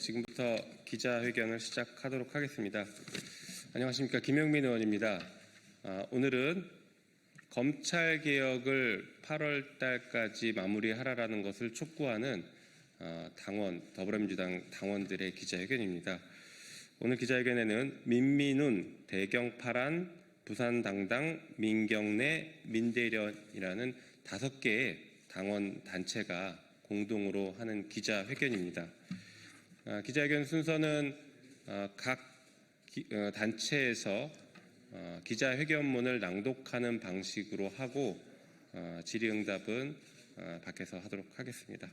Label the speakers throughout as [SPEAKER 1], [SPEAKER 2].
[SPEAKER 1] 지금부터 기자회견을 시작하도록 하겠습니다. 안녕하십니까. 김영민 의원입니다. 오늘은 검찰개혁을 8월 달까지 마무리하라는 것을 촉구하는 더불어민주당 당원들의 기자회견입니다. 오늘 기자회견에는 민민훈, 대경파란, 부산당당, 민경내, 민대련이라는 5개의 당원 단체가 공동으로 하는 기자회견입니다. 기자회견 순서는 각 단체에서 기자회견문을 낭독하는 방식으로 하고 질의응답은 밖에서 하도록 하겠습니다.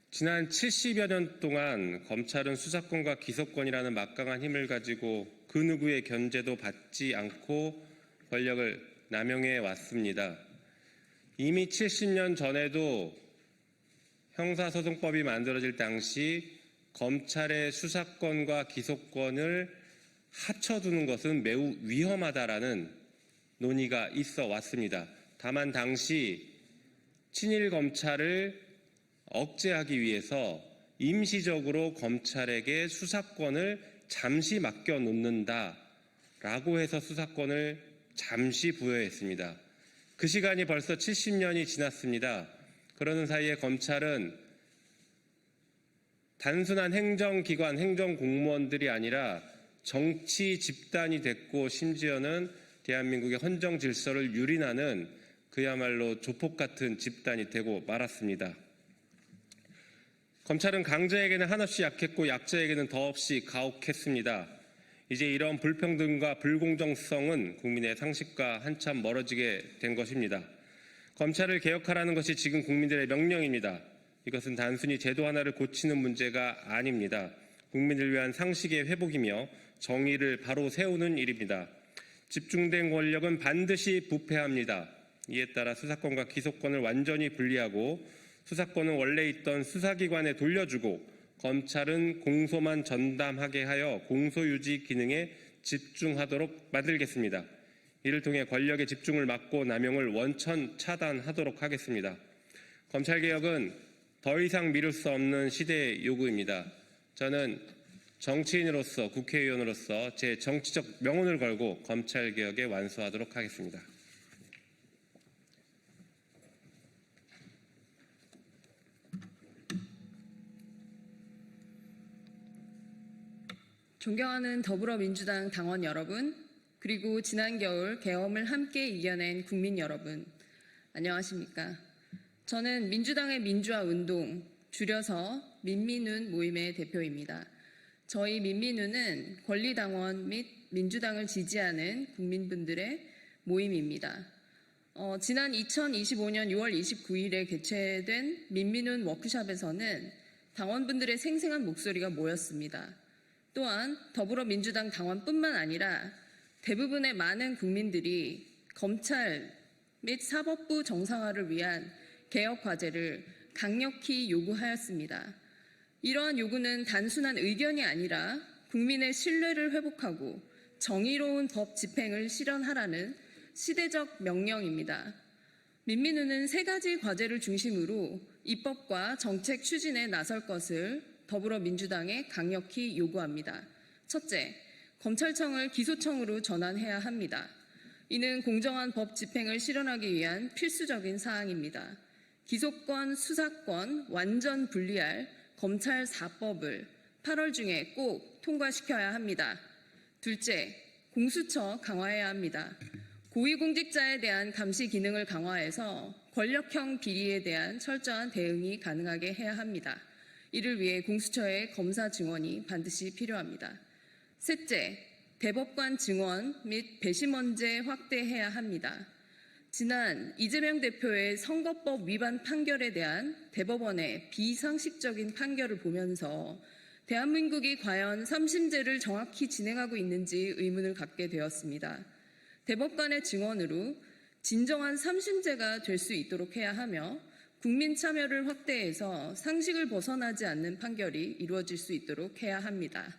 [SPEAKER 1] 지난 70여 년 동안 검찰은 수사권과 기소권이라는 막강한 힘을 가지고 그 누구의 견제도 받지 않고 권력을 남용해 왔습니다. 이미 70년 전에도 형사소송법이 만들어질 당시 검찰의 수사권과 기소권을 합쳐두는 것은 매우 위험하다라는 논의가 있어 왔습니다. 다만 당시 친일 검찰을 억제하기 위해서 임시적으로 검찰에게 수사권을 잠시 맡겨놓는다라고 해서 수사권을 잠시 부여했습니다. 그 시간이 벌써 70년이 지났습니다. 그러는 사이에 검찰은 단순한 행정기관, 행정공무원들이 아니라 정치 집단이 됐고 심지어는 대한민국의 헌정 질서를 유린하는 그야말로 조폭 같은 집단이 되고 말았습니다. 검찰은 강자에게는 한없이 약했고 약자에게는 더없이 가혹했습니다. 이제 이런 불평등과 불공정성은 국민의 상식과 한참 멀어지게 된 것입니다. 검찰을 개혁하라는 것이 지금 국민들의 명령입니다. 이것은 단순히 제도 하나를 고치는 문제가 아닙니다. 국민을 위한 상식의 회복이며 정의를 바로 세우는 일입니다. 집중된 권력은 반드시 부패합니다. 이에 따라 수사권과 기소권을 완전히 분리하고 수사권은 원래 있던 수사기관에 돌려주고 검찰은 공소만 전담하게 하여 공소유지 기능에 집중하도록 만들겠습니다. 이를 통해 권력의 집중을 막고 남용을 원천 차단하도록 하겠습니다. 검찰개혁은 더 이상 미룰 수 없는 시대의 요구입니다. 저는 정치인으로서 국회의원으로서 제 정치적 명운을 걸고 검찰개혁에 완수하도록 하겠습니다.
[SPEAKER 2] 존경하는 더불어민주당 당원 여러분, 그리고 지난 겨울 계엄을 함께 이겨낸 국민 여러분, 안녕하십니까? 저는 민주당의 민주화운동, 줄여서 민민훈 모임의 대표입니다. 저희 민민훈은 권리당원 및 민주당을 지지하는 국민분들의 모임입니다. 지난 2025년 6월 29일에 개최된 민민훈 워크숍에서는 당원분들의 생생한 목소리가 모였습니다. 또한 더불어민주당 당원뿐만 아니라 대부분의 많은 국민들이 검찰 및 사법부 정상화를 위한 개혁 과제를 강력히 요구하였습니다. 이러한 요구는 단순한 의견이 아니라 국민의 신뢰를 회복하고 정의로운 법 집행을 실현하라는 시대적 명령입니다. 민민훈은 3가지 과제를 중심으로 입법과 정책 추진에 나설 것을 더불어민주당에 강력히 요구합니다. 첫째, 검찰청을 기소청으로 전환해야 합니다. 이는 공정한 법 집행을 실현하기 위한 필수적인 사항입니다. 기소권, 수사권 완전 분리할 검찰 4법을 8월 중에 꼭 통과시켜야 합니다. 둘째, 공수처 강화해야 합니다. 고위공직자에 대한 감시 기능을 강화해서 권력형 비리에 대한 철저한 대응이 가능하게 해야 합니다. 이를 위해 공수처의 검사 증원이 반드시 필요합니다. 셋째, 대법관 증원 및 배심원제 확대해야 합니다. 지난 이재명 대표의 선거법 위반 판결에 대한 대법원의 비상식적인 판결을 보면서 대한민국이 과연 3심제를 정확히 진행하고 있는지 의문을 갖게 되었습니다. 대법관의 증언으로 진정한 3심제가 될 수 있도록 해야 하며 국민 참여를 확대해서 상식을 벗어나지 않는 판결이 이루어질 수 있도록 해야 합니다.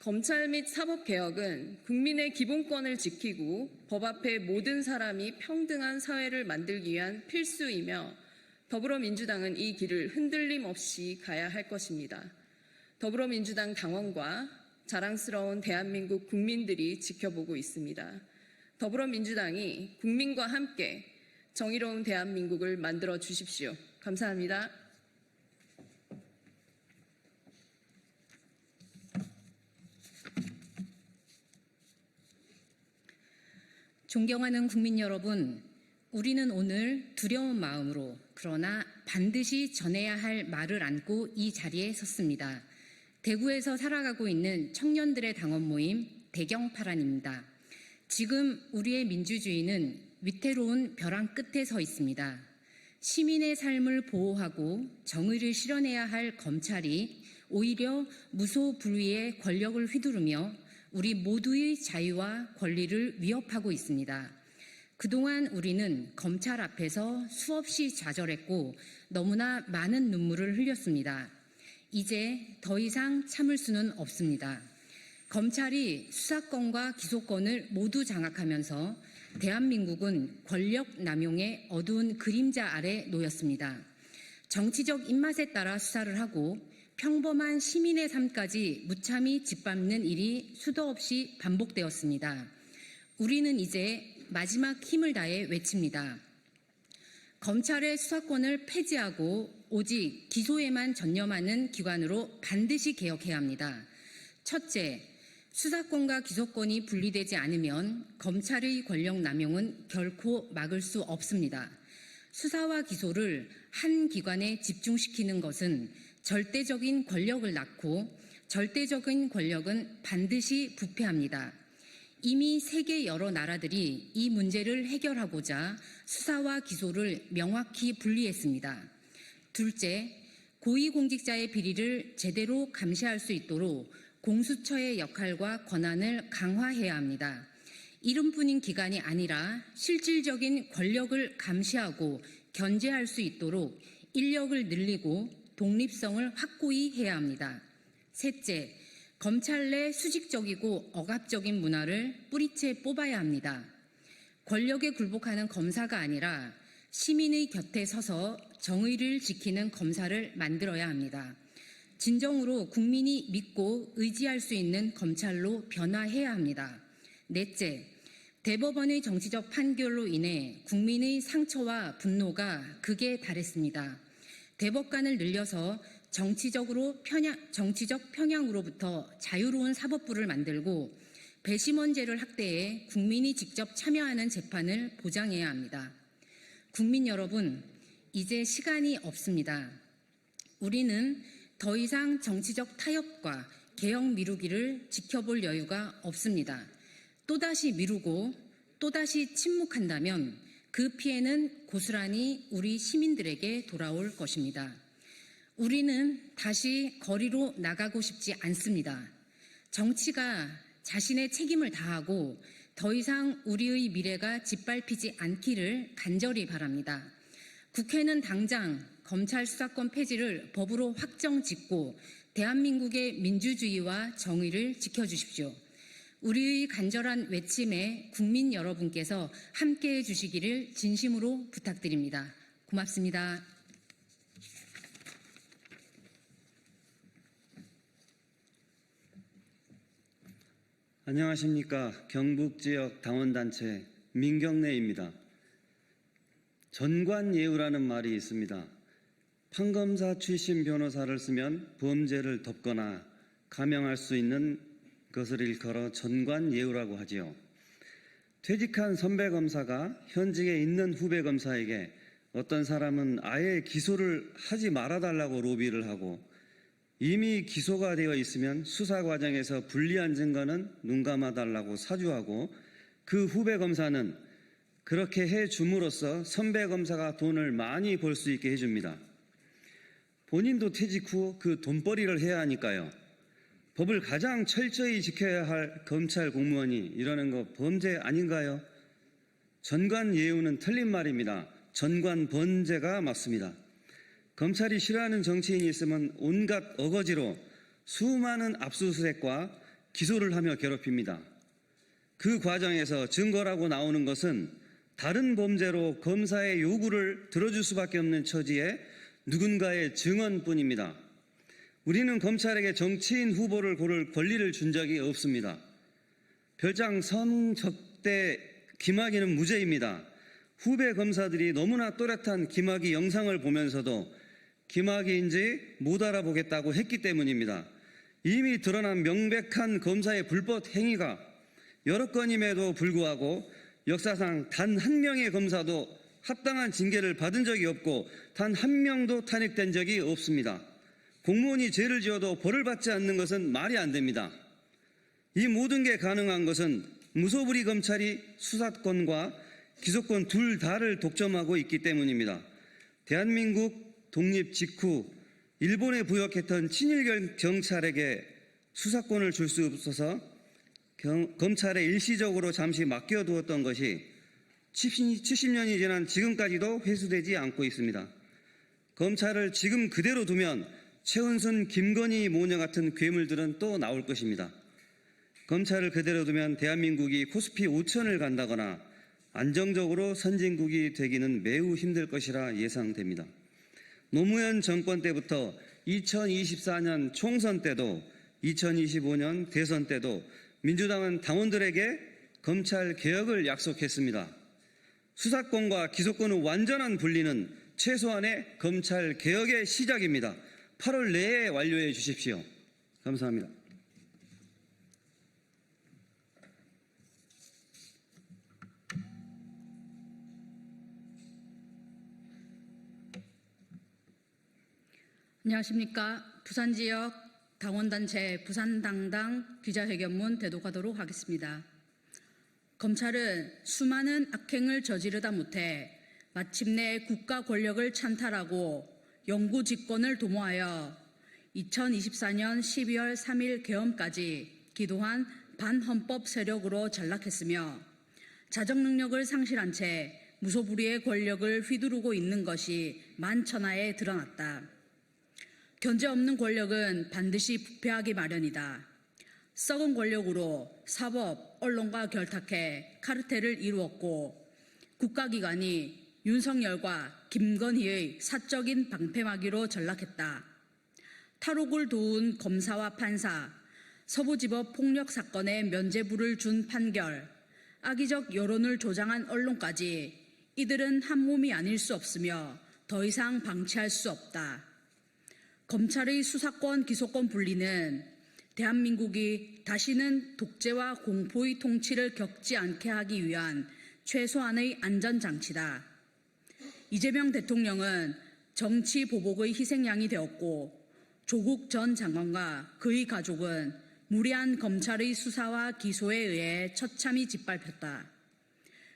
[SPEAKER 2] 검찰 및 사법개혁은 국민의 기본권을 지키고 법 앞에 모든 사람이 평등한 사회를 만들기 위한 필수이며 더불어민주당은 이 길을 흔들림 없이 가야 할 것입니다. 더불어민주당 당원과 자랑스러운 대한민국 국민들이 지켜보고 있습니다. 더불어민주당이 국민과 함께 정의로운 대한민국을 만들어 주십시오. 감사합니다.
[SPEAKER 3] 존경하는 국민 여러분, 우리는 오늘 두려운 마음으로 그러나 반드시 전해야 할 말을 안고 이 자리에 섰습니다. 대구에서 살아가고 있는 청년들의 당원 모임 대경파란입니다. 지금 우리의 민주주의는 위태로운 벼랑 끝에 서 있습니다. 시민의 삶을 보호하고 정의를 실현해야 할 검찰이 오히려 무소불위의 권력을 휘두르며 우리 모두의 자유와 권리를 위협하고 있습니다. 그동안 우리는 검찰 앞에서 수없이 좌절했고 너무나 많은 눈물을 흘렸습니다. 이제 더 이상 참을 수는 없습니다. 검찰이 수사권과 기소권을 모두 장악하면서 대한민국은 권력 남용의 어두운 그림자 아래 놓였습니다. 정치적 입맛에 따라 수사를 하고 평범한 시민의 삶까지 무참히 짓밟는 일이 수도 없이 반복되었습니다. 우리는 이제 마지막 힘을 다해 외칩니다. 검찰의 수사권을 폐지하고 오직 기소에만 전념하는 기관으로 반드시 개혁해야 합니다. 첫째, 수사권과 기소권이 분리되지 않으면 검찰의 권력 남용은 결코 막을 수 없습니다. 수사와 기소를 한 기관에 집중시키는 것은 절대적인 권력을 낳고 절대적인 권력은 반드시 부패합니다. 이미 세계 여러 나라들이 이 문제를 해결하고자 수사와 기소를 명확히 분리했습니다. 둘째, 고위공직자의 비리를 제대로 감시할 수 있도록 공수처의 역할과 권한을 강화해야 합니다. 이름뿐인 기관이 아니라 실질적인 권력을 감시하고 견제할 수 있도록 인력을 늘리고 독립성을 확고히 해야 합니다. 셋째, 검찰 내 수직적이고 억압적인 문화를 뿌리채 뽑아야 합니다. 권력에 굴복하는 검사가 아니라 시민의 곁에 서서 정의를 지키는 검사를 만들어야 합니다. 진정으로 국민이 믿고 의지할 수 있는 검찰로 변화해야 합니다. 넷째, 대법원의 정치적 판결로 인해 국민의 상처와 분노가 극에 달했습니다. 대법관을 늘려서 정치적 편향으로부터 자유로운 사법부를 만들고 배심원제를 확대해 국민이 직접 참여하는 재판을 보장해야 합니다. 국민 여러분, 이제 시간이 없습니다. 우리는 더 이상 정치적 타협과 개혁 미루기를 지켜볼 여유가 없습니다. 또다시 미루고 또다시 침묵한다면 그 피해는 고스란히 우리 시민들에게 돌아올 것입니다. 우리는 다시 거리로 나가고 싶지 않습니다. 정치가 자신의 책임을 다하고 더 이상 우리의 미래가 짓밟히지 않기를 간절히 바랍니다. 국회는 당장 검찰 수사권 폐지를 법으로 확정 짓고 대한민국의 민주주의와 정의를 지켜주십시오. 우리의 간절한 외침에 국민 여러분께서 함께해 주시기를 진심으로 부탁드립니다. 고맙습니다.
[SPEAKER 4] 안녕하십니까. 경북지역 당원단체 민경래입니다. 전관예우라는 말이 있습니다. 판검사 출신 변호사를 쓰면 범죄를 덮거나 감형할 수 있는 것을 일컬어 전관예우라고 하지요. 퇴직한 선배 검사가 현직에 있는 후배 검사에게 어떤 사람은 아예 기소를 하지 말아달라고 로비를 하고 이미 기소가 되어 있으면 수사 과정에서 불리한 증거는 눈감아달라고 사주하고 그 후배 검사는 그렇게 해줌으로써 선배 검사가 돈을 많이 벌 수 있게 해줍니다. 본인도 퇴직 후 그 돈벌이를 해야 하니까요. 법을 가장 철저히 지켜야 할 검찰 공무원이 이러는 거 범죄 아닌가요? 전관예우는 틀린 말입니다. 전관번제가 맞습니다. 검찰이 싫어하는 정치인이 있으면 온갖 어거지로 수많은 압수수색과 기소를 하며 괴롭힙니다. 그 과정에서 증거라고 나오는 것은 다른 범죄로 검사의 요구를 들어줄 수밖에 없는 처지에 누군가의 증언뿐입니다. 우리는 검찰에게 정치인 후보를 고를 권리를 준 적이 없습니다. 별장 성적대 김학의는 무죄입니다. 후배 검사들이 너무나 또렷한 김학의 영상을 보면서도 김학의인지 못 알아보겠다고 했기 때문입니다. 이미 드러난 명백한 검사의 불법 행위가 여러 건임에도 불구하고 역사상 단 한 명의 검사도 합당한 징계를 받은 적이 없고 단 한 명도 탄핵된 적이 없습니다. 공무원이 죄를 지어도 벌을 받지 않는 것은 말이 안 됩니다. 이 모든 게 가능한 것은 무소불위 검찰이 수사권과 기소권 둘 다를 독점하고 있기 때문입니다. 대한민국 독립 직후 일본에 부역했던 친일 경찰에게 수사권을 줄 수 없어서 검찰에 일시적으로 잠시 맡겨두었던 것이 70년이 지난 지금까지도 회수되지 않고 있습니다. 검찰을 지금 그대로 두면 최은순, 김건희 모녀 같은 괴물들은 또 나올 것입니다. 검찰을 그대로 두면 대한민국이 코스피 5천을 간다거나 안정적으로 선진국이 되기는 매우 힘들 것이라 예상됩니다. 노무현 정권 때부터 2024년 총선 때도 2025년 대선 때도 민주당은 당원들에게 검찰 개혁을 약속했습니다. 수사권과 기소권의 완전한 분리는 최소한의 검찰 개혁의 시작입니다. 8월 내에 완료해 주십시오. 감사합니다.
[SPEAKER 3] 안녕하십니까. 부산지역 당원단체 부산당당 기자회견문 대독하도록 하겠습니다. 검찰은 수많은 악행을 저지르다 못해 마침내 국가 권력을 찬탈하고 영구 집권을 도모하여 2024년 12월 3일 개엄까지 기도한 반헌법 세력으로 전락했으며 자정 능력을 상실한 채 무소불위의 권력을 휘두르고 있는 것이 만천하에 드러났다. 견제 없는 권력은 반드시 부패하기 마련이다. 썩은 권력으로 사법, 언론과 결탁해 카르텔을 이루었고 국가기관이 윤석열과 김건희의 사적인 방패막이로 전락했다. 탈옥을 도운 검사와 판사, 서부지법 폭력 사건에 면죄부를 준 판결, 악의적 여론을 조장한 언론까지 이들은 한 몸이 아닐 수 없으며 더 이상 방치할 수 없다. 검찰의 수사권, 기소권 분리는 대한민국이 다시는 독재와 공포의 통치를 겪지 않게 하기 위한 최소한의 안전장치다. 이재명 대통령은 정치 보복의 희생양이 되었고 조국 전 장관과 그의 가족은 무리한 검찰의 수사와 기소에 의해 처참히 짓밟혔다.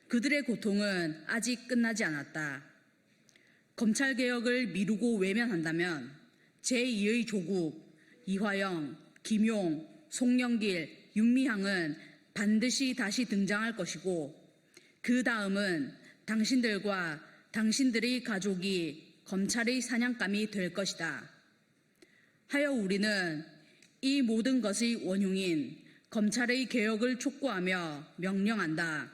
[SPEAKER 3] 그들의 고통은 아직 끝나지 않았다. 검찰개혁을 미루고 외면한다면 제2의 조국, 이화영, 김용, 송영길, 윤미향은 반드시 다시 등장할 것이고 그 다음은 당신들과 당신들의 가족이 검찰의 사냥감이 될 것이다. 하여 우리는 이 모든 것의 원흉인 검찰의 개혁을 촉구하며 명령한다.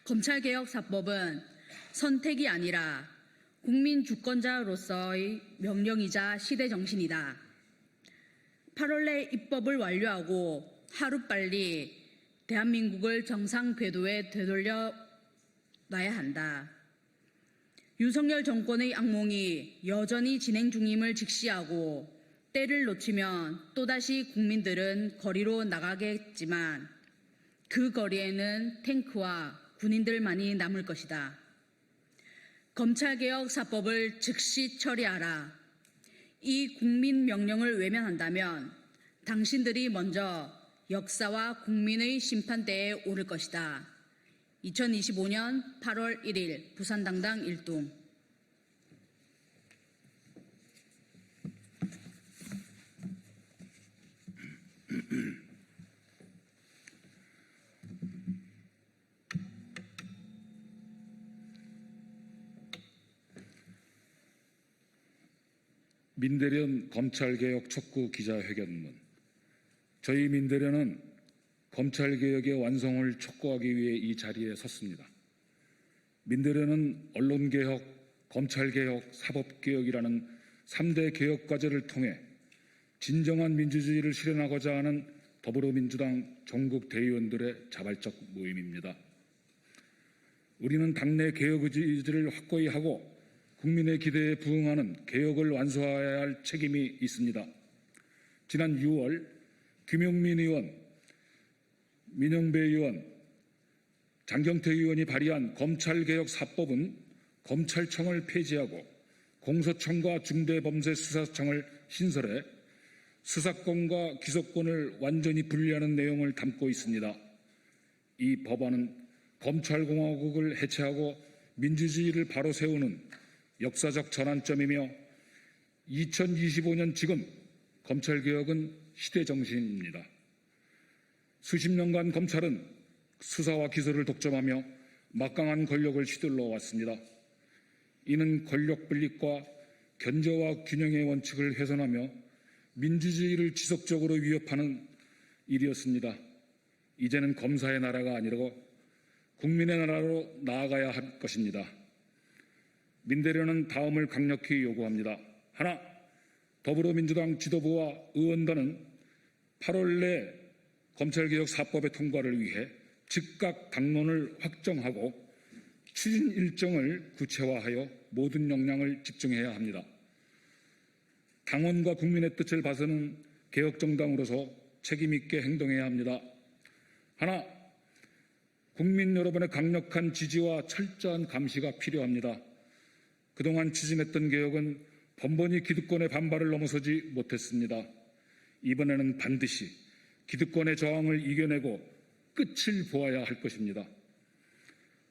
[SPEAKER 3] 검찰개혁사법은 선택이 아니라 국민 주권자로서의 명령이자 시대정신이다. 8월 내 입법을 완료하고 하루빨리 대한민국을 정상 궤도에 되돌려 놔야 한다. 윤석열 정권의 악몽이 여전히 진행 중임을 직시하고 때를 놓치면 또다시 국민들은 거리로 나가겠지만 그 거리에는 탱크와 군인들만이 남을 것이다. 검찰개혁 사법을 즉시 처리하라. 이 국민 명령을 외면한다면 당신들이 먼저 역사와 국민의 심판대에 오를 것이다. 2025년 8월 1일 부산당당 일동.
[SPEAKER 5] 민대련 검찰개혁 촉구 기자회견문. 저희 민대련은 검찰개혁의 완성을 촉구하기 위해 이 자리에 섰습니다. 민대련은 언론개혁, 검찰개혁, 사법개혁이라는 3대 개혁과제를 통해 진정한 민주주의를 실현하고자 하는 더불어민주당 전국 대의원들의 자발적 모임입니다. 우리는 당내 개혁 의지를 확고히 하고 국민의 기대에 부응하는 개혁을 완수해야 할 책임이 있습니다. 지난 6월 김용민 의원, 민영배 의원, 장경태 의원이 발의한 검찰개혁 4법은 검찰청을 폐지하고 공소청과 중대범죄수사청을 신설해 수사권과 기소권을 완전히 분리하는 내용을 담고 있습니다. 이 법안은 검찰공화국을 해체하고 민주주의를 바로 세우는 역사적 전환점이며 2025년 지금 검찰개혁은 시대정신입니다. 수십 년간 검찰은 수사와 기소를 독점하며 막강한 권력을 휘둘러 왔습니다. 이는 권력 분립과 견제와 균형의 원칙을 훼손하며 민주주의를 지속적으로 위협하는 일이었습니다. 이제는 검사의 나라가 아니고 국민의 나라로 나아가야 할 것입니다. 민대련은 다음을 강력히 요구합니다. 하나, 더불어민주당 지도부와 의원단은 8월 내 검찰개혁 4법의 통과를 위해 즉각 당론을 확정하고 추진 일정을 구체화하여 모든 역량을 집중해야 합니다. 당원과 국민의 뜻을 봐서는 개혁정당으로서 책임있게 행동해야 합니다. 하나, 국민 여러분의 강력한 지지와 철저한 감시가 필요합니다. 그동안 추진했던 개혁은 번번이 기득권의 반발을 넘어서지 못했습니다. 이번에는 반드시 기득권의 저항을 이겨내고 끝을 보아야 할 것입니다.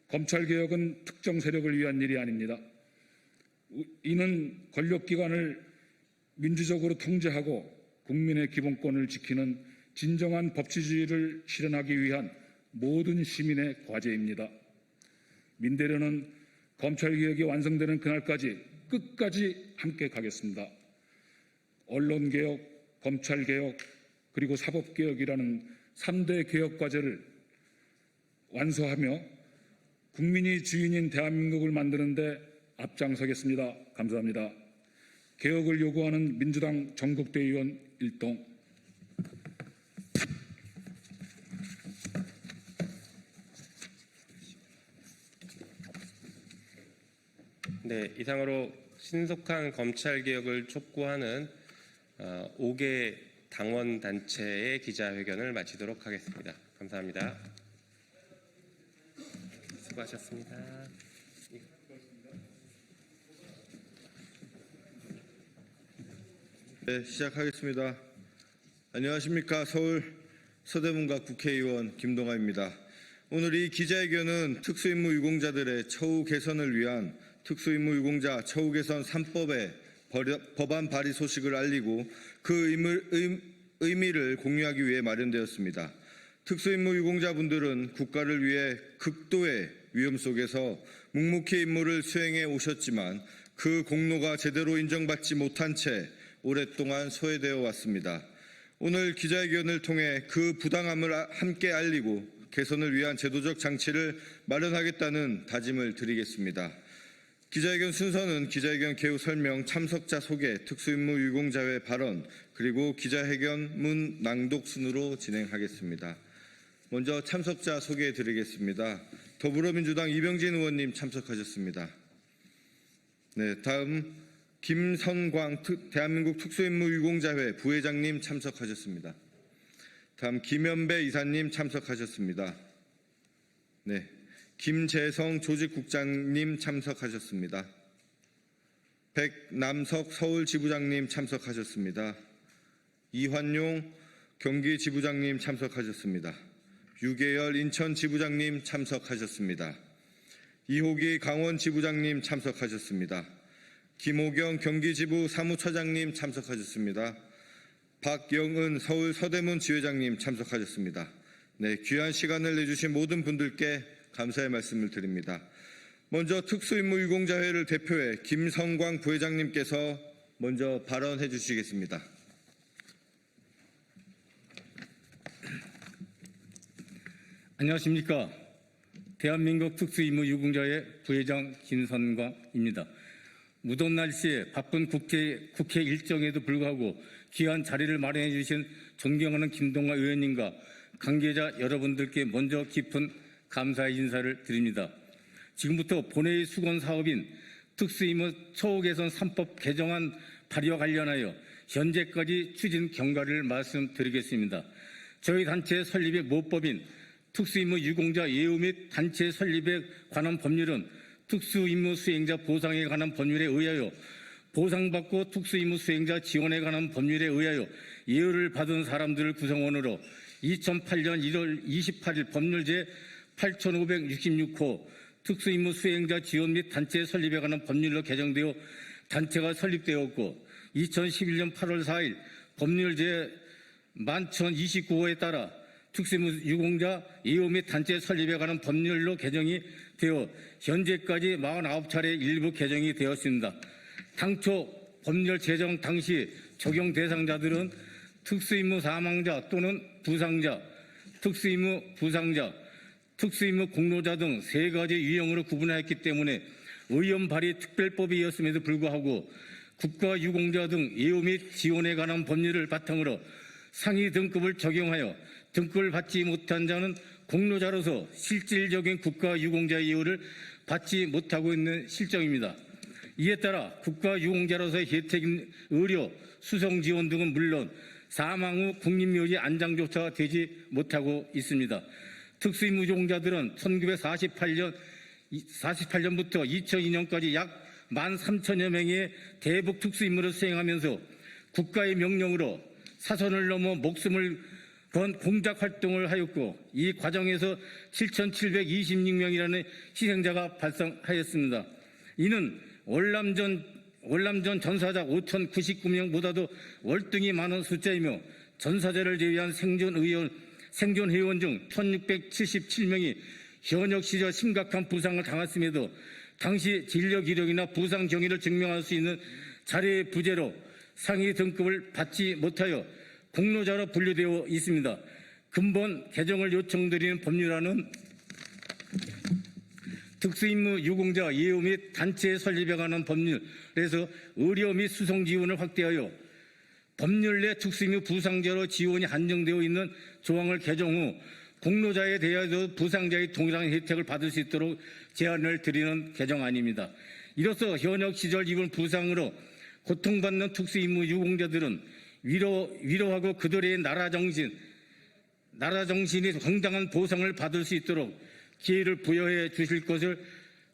[SPEAKER 5] 검찰개혁은 특정 세력을 위한 일이 아닙니다. 이는 권력기관을 민주적으로 통제하고 국민의 기본권을 지키는 진정한 법치주의를 실현하기 위한 모든 시민의 과제입니다. 민대련은 검찰개혁이 완성되는 그날까지 끝까지 함께 가겠습니다. 언론개혁, 검찰개혁, 그리고 사법개혁이라는 3대 개혁과제를 완수하며 국민이 주인인 대한민국을 만드는 데 앞장서겠습니다. 감사합니다. 개혁을 요구하는 민주당 전국대의원 일동.
[SPEAKER 1] 네, 이상으로 신속한 검찰개혁을 촉구하는 5개 당원단체의 기자회견을 마치도록 하겠습니다. 감사합니다. 수고하셨습니다.
[SPEAKER 6] 네, 시작하겠습니다. 안녕하십니까. 서울 서대문갑 국회의원 김동아입니다. 오늘 이 기자회견은 특수임무 유공자들의 처우 개선을 위한 특수임무 유공자 처우 개선 3법의 법안 발의 소식을 알리고 그 의미를 공유하기 위해 마련되었습니다. 특수임무 유공자분들은 국가를 위해 극도의 위험 속에서 묵묵히 임무를 수행해 오셨지만 그 공로가 제대로 인정받지 못한 채 오랫동안 소외되어 왔습니다. 오늘 기자회견을 통해 그 부당함을 함께 알리고 개선을 위한 제도적 장치를 마련하겠다는 다짐을 드리겠습니다. 기자회견 순서는 기자회견 개요 설명, 참석자 소개, 특수임무 유공자회 발언, 그리고 기자회견문 낭독 순으로 진행하겠습니다. 먼저 참석자 소개해 드리겠습니다. 더불어민주당 이병진 의원님 참석하셨습니다. 네, 다음 김선광 대한민국 특수임무 유공자회 부회장님 참석하셨습니다. 다음 김연배 이사님 참석하셨습니다. 네, 김재성 조직국장님 참석하셨습니다. 백남석 서울지부장님 참석하셨습니다. 이환용 경기지부장님 참석하셨습니다. 유계열 인천지부장님 참석하셨습니다. 이호기 강원지부장님 참석하셨습니다. 김호경 경기지부 사무처장님 참석하셨습니다. 박영은 서울 서대문 지회장님 참석하셨습니다. 네, 귀한 시간을 내주신 모든 분들께 감사의 말씀을 드립니다. 먼저 특수임무 유공자회를 대표해 김성광 부회장님께서 먼저 발언해 주시겠습니다.
[SPEAKER 7] 안녕하십니까. 대한민국 특수임무유공자의 부회장 김선광입니다. 무더운 날씨에 바쁜 국회 일정에도 불구하고 귀한 자리를 마련해 주신 존경하는 김동관 의원님과 관계자 여러분들께 먼저 깊은 감사의 인사를 드립니다. 지금부터 본회의 수건 사업인 특수임무 처우개선 3법 개정안 발의와 관련하여 현재까지 추진 경과를 말씀드리겠습니다. 저희 단체 설립의 모법인 특수임무 유공자 예우 및 단체 설립에 관한 법률은 특수임무 수행자 보상에 관한 법률에 의하여 보상받고 특수임무 수행자 지원에 관한 법률에 의하여 예우를 받은 사람들을 구성원으로 2008년 1월 28일 법률 제 8566호 특수임무 수행자 지원 및 단체 설립에 관한 법률로 개정되어 단체가 설립되었고 2011년 8월 4일 법률 제 11,029호에 따라 특수임무 유공자 예우 및 단체 설립에 관한 법률로 개정이 되어 현재까지 49차례 일부 개정이 되었습니다. 당초 법률 제정 당시 적용 대상자들은 특수임무 사망자 또는 부상자, 특수임무 부상자, 특수임무 공로자 등 세 가지 유형으로 구분하였기 때문에 의원 발의 특별법이었음에도 불구하고 국가유공자 등 예우 및 지원에 관한 법률을 바탕으로 상위 등급을 적용하여 등급을 받지 못한 자는 공로자로서 실질적인 국가유공자 예우를 받지 못하고 있는 실정입니다. 이에 따라 국가유공자로서의 혜택인 의료, 수송지원 등은 물론 사망 후 국립묘지 안장조차 되지 못하고 있습니다. 특수임무 유공자들은 1948년부터 2002년까지 약 13,000여 명의 대북 특수임무를 수행하면서 국가의 명령으로 사선을 넘어 목숨을 건 공작 활동을 하였고 이 과정에서 7,726명이라는 희생자가 발생하였습니다. 이는 월남전 전사자 5,099명보다도 월등히 많은 숫자이며 전사자를 제외한 생존 회원 중 1,677명이 현역 시절 심각한 부상을 당했음에도 당시 진력 이력이나 부상 경위를 증명할 수 있는 자료의 부재로 상위 등급을 받지 못하여 공로자로 분류되어 있습니다. 근본 개정을 요청드리는 법률안은 특수임무 유공자 예우 및 단체 설립에 관한 법률에서 의료 및 수송 지원을 확대하여 법률 내 특수임무 부상자로 지원이 한정되어 있는 조항을 개정 후 공로자에 대하여도 부상자의 동일한 혜택을 받을 수 있도록 제안을 드리는 개정안입니다. 이로써 현역 시절 입은 부상으로 고통받는 특수임무 유공자들은 위로하고 그들의 나라 정신이 황당한 보상을 받을 수 있도록 기회를 부여해 주실 것을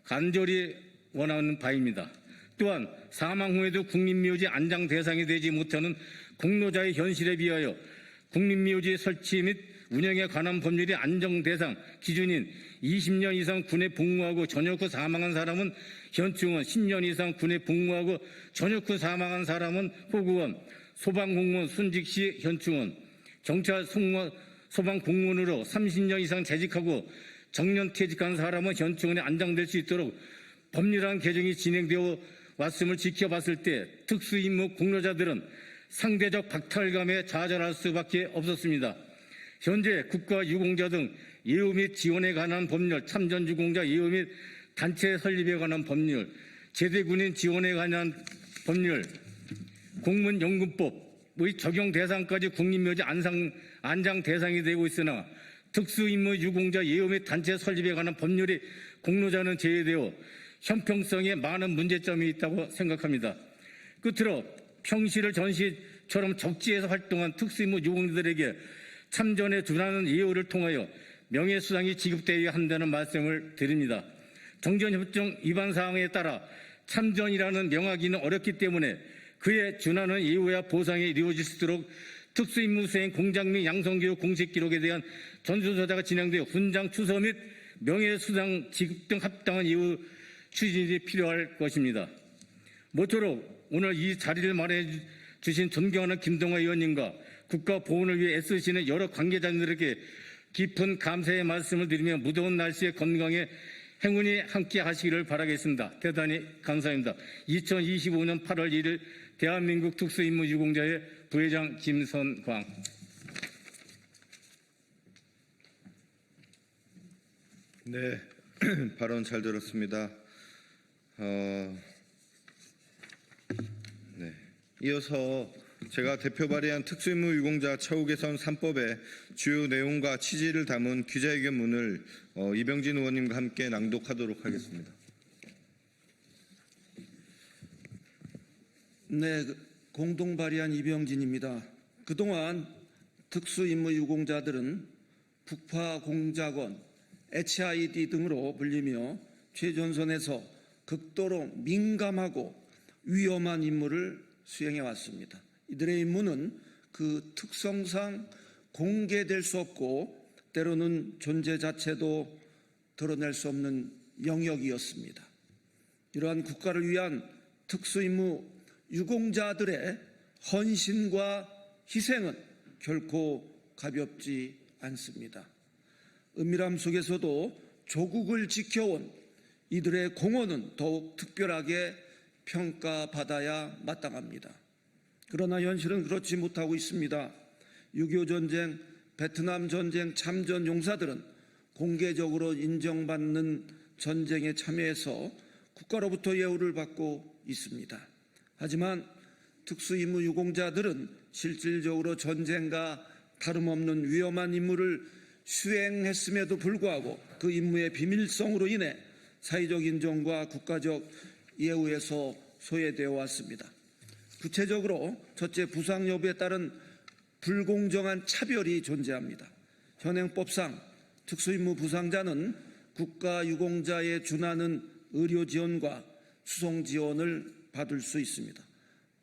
[SPEAKER 7] 간절히 원하는 바입니다. 또한 사망 후에도 국립묘지 안장 대상이 되지 못하는 공로자의 현실에 비하여 국립묘지 설치 및 운영에 관한 법률이 안정 대상 기준인 20년 이상 군에 복무하고 전역 후 사망한 사람은 현충원, 10년 이상 군에 복무하고 전역 후 사망한 사람은 호구원, 소방공무원 순직 시 현충원, 경찰 소방공무원으로 30년 이상 재직하고 정년 퇴직한 사람은 현충원에 안장될 수 있도록 법률안 개정이 진행되어 왔음을 지켜봤을 때 특수임무 공로자들은 상대적 박탈감에 좌절할 수밖에 없었습니다. 현재 국가유공자 등 예우 및 지원에 관한 법률, 참전유공자 예우 및 단체 설립에 관한 법률, 제대군인 지원에 관한 법률, 공문연금법의 적용 대상까지 국립묘지 안장 대상이 되고 있으나 특수임무 유공자 예우 및 단체 설립에 관한 법률이 공로자는 제외되어 형평성에 많은 문제점이 있다고 생각합니다. 끝으로 평시를 전시처럼 적지에서 활동한 특수임무 유공자들에게 참전에 준하는 예우를 통하여 명예수당이 지급되어야 한다는 말씀을 드립니다. 정전협정 위반 사항에 따라 참전이라는 명하기는 어렵기 때문에 그에 준하는 예우와 보상이 이루어질 수 있도록 특수임무 수행 공장 및 양성교육 공식 기록에 대한 전수조사가 진행되어 훈장 추서 및 명예수당 지급 등 합당한 예우 추진이 필요할 것입니다. 모쪼록 오늘 이 자리를 마련해 주신 존경하는 김동관 의원님과 국가 보훈을 위해 애쓰시는 여러 관계자들에게 깊은 감사의 말씀을 드리며 무더운 날씨에 건강에 행운이 함께 하시기를 바라겠습니다. 대단히 감사합니다. 2025년 8월 1일 대한민국 특수임무 유공자의 부회장 김선광.
[SPEAKER 6] 네, 발언 잘 들었습니다. 네, 이어서 제가 대표 발의한 특수임무 유공자 처우 개선 3법의 주요 내용과 취지를 담은 기자회견문을 이병진 의원님과 함께 낭독하도록 하겠습니다.
[SPEAKER 8] 네, 공동 발의한 이병진입니다. 그동안 특수임무 유공자들은 북파공작원, HID 등으로 불리며 최전선에서 극도로 민감하고 위험한 임무를 수행해 왔습니다. 이들의 임무는 그 특성상 공개될 수 없고 때로는 존재 자체도 드러낼 수 없는 영역이었습니다. 이러한 국가를 위한 특수임무 유공자들의 헌신과 희생은 결코 가볍지 않습니다. 은밀함 속에서도 조국을 지켜온 이들의 공헌은 더욱 특별하게 평가받아야 마땅합니다. 그러나 현실은 그렇지 못하고 있습니다. 6.25 전쟁, 베트남 전쟁 참전 용사들은 공개적으로 인정받는 전쟁에 참여해서 국가로부터 예우를 받고 있습니다. 하지만 특수임무 유공자들은 실질적으로 전쟁과 다름없는 위험한 임무를 수행했음에도 불구하고 그 임무의 비밀성으로 인해 사회적 인정과 국가적 예우에서 소외되어 왔습니다. 구체적으로 첫째, 부상 여부에 따른 불공정한 차별이 존재합니다. 현행법상 특수임무 부상자는 국가유공자에 준하는 의료 지원과 수송 지원을 받을 수 있습니다.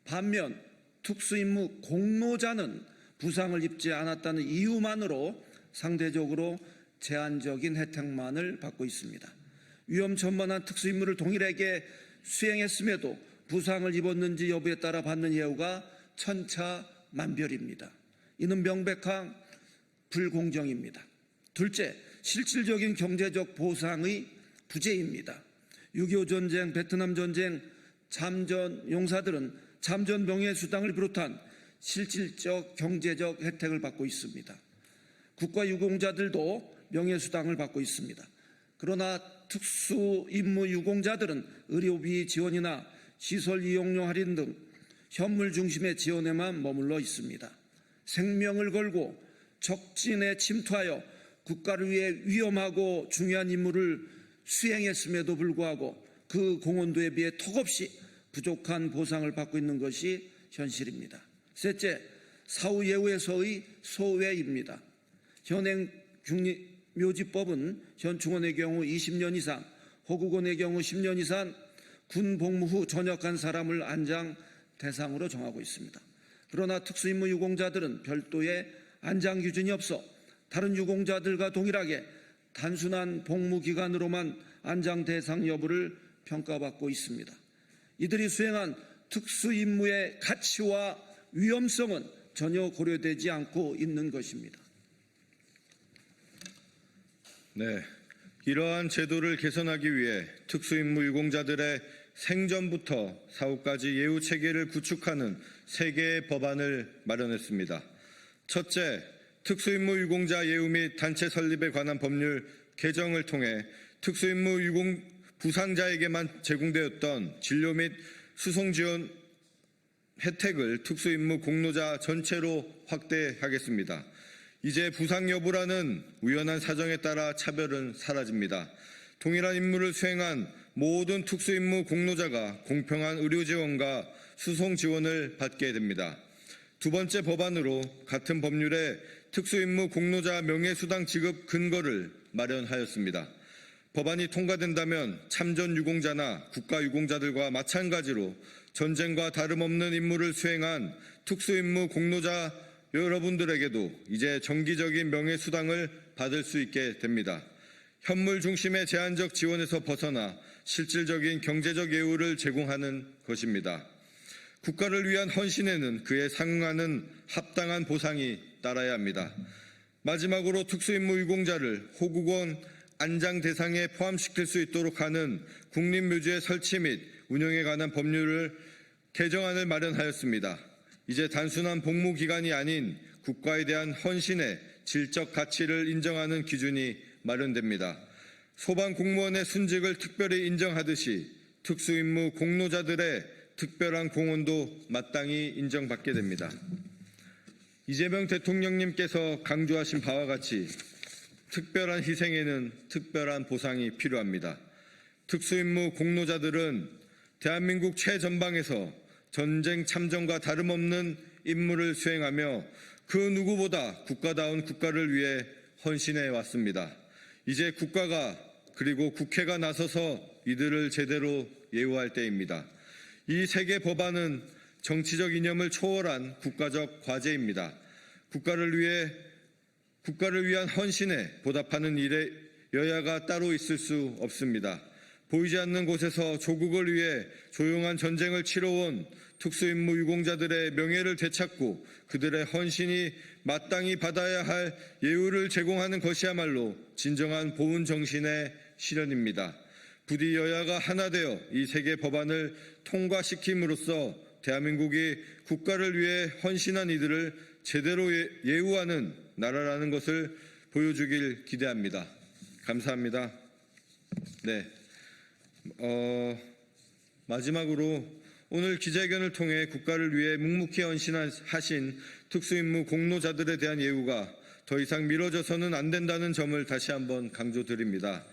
[SPEAKER 8] 반면 특수임무 공로자는 부상을 입지 않았다는 이유만으로 상대적으로 제한적인 혜택만을 받고 있습니다. 위험천만한 특수임무를 동일하게 수행했음에도 부상을 입었는지 여부에 따라 받는 예우가 천차만별입니다. 이는 명백한 불공정입니다. 둘째, 실질적인 경제적 보상의 부재입니다. 6.25 전쟁, 베트남 전쟁 참전 용사들은 참전 명예수당을 비롯한 실질적 경제적 혜택을 받고 있습니다. 국가유공자들도 명예수당을 받고 있습니다. 그러나 특수임무 유공자들은 의료비 지원이나 시설 이용료 할인 등 현물 중심의 지원에만 머물러 있습니다. 생명을 걸고 적진에 침투하여 국가를 위해 위험하고 중요한 임무를 수행했음에도 불구하고 그 공헌도에 비해 턱없이 부족한 보상을 받고 있는 것이 현실입니다. 셋째, 사후 예우에서의 소외입니다. 현행 국립묘지법은 현 중원의 경우 20년 이상, 호국원의 경우 10년 이상 군 복무 후 전역한 사람을 안장 대상으로 정하고 있습니다. 그러나 특수임무 유공자들은 별도의 안장 기준이 없어 다른 유공자들과 동일하게 단순한 복무 기간으로만 안장 대상 여부를 평가받고 있습니다. 이들이 수행한 특수임무의 가치와 위험성은 전혀 고려되지 않고 있는 것입니다.
[SPEAKER 6] 네, 이러한 제도를 개선하기 위해 특수임무 유공자들의 생전부터 사후까지 예우 체계를 구축하는 3개의 법안을 마련했습니다. 첫째, 특수임무 유공자 예우 및 단체 설립에 관한 법률 개정을 통해 특수임무 유공 부상자에게만 제공되었던 진료 및 수송 지원 혜택을 특수임무 공로자 전체로 확대하겠습니다. 이제 부상 여부라는 우연한 사정에 따라 차별은 사라집니다. 동일한 임무를 수행한 모든 특수임무 공로자가 공평한 의료 지원과 수송 지원을 받게 됩니다. 두 번째 법안으로 같은 법률에 특수임무 공로자 명예수당 지급 근거를 마련하였습니다. 법안이 통과된다면 참전 유공자나 국가 유공자들과 마찬가지로 전쟁과 다름없는 임무를 수행한 특수임무 공로자 여러분들에게도 이제 정기적인 명예수당을 받을 수 있게 됩니다. 현물 중심의 제한적 지원에서 벗어나 실질적인 경제적 예우를 제공하는 것입니다. 국가를 위한 헌신에는 그에 상응하는 합당한 보상이 따라야 합니다. 마지막으로 특수임무 유공자를 호국원 안장 대상에 포함시킬 수 있도록 하는 국립묘지의 설치 및 운영에 관한 법률을 개정안을 마련하였습니다. 이제 단순한 복무 기간이 아닌 국가에 대한 헌신의 질적 가치를 인정하는 기준이 마련됩니다. 소방 공무원의 순직을 특별히 인정하듯이 특수임무 공로자들의 특별한 공헌도 마땅히 인정받게 됩니다. 이재명 대통령님께서 강조하신 바와 같이 특별한 희생에는 특별한 보상이 필요합니다. 특수임무 공로자들은 대한민국 최전방에서 전쟁 참전과 다름없는 임무를 수행하며 그 누구보다 국가다운 국가를 위해 헌신해 왔습니다. 이제 국가가 그리고 국회가 나서서 이들을 제대로 예우할 때입니다. 이 세계 법안은 정치적 이념을 초월한 국가적 과제입니다. 국가를 위한 헌신에 보답하는 일에 여야가 따로 있을 수 없습니다. 보이지 않는 곳에서 조국을 위해 조용한 전쟁을 치러온 특수임무 유공자들의 명예를 되찾고 그들의 헌신이 마땅히 받아야 할 예우를 제공하는 것이야말로 진정한 보훈 정신의 실현입니다. 부디 여야가 하나 되어 이 세계 법안을 통과시킴으로써 대한민국이 국가를 위해 헌신한 이들을 제대로 예우하는 나라라는 것을 보여주길 기대합니다. 감사합니다. 네. 마지막으로 오늘 기자회견을 통해 국가를 위해 묵묵히 헌신하신 특수임무 공로자들에 대한 예우가 더 이상 미뤄져서는 안 된다는 점을 다시 한번 강조드립니다.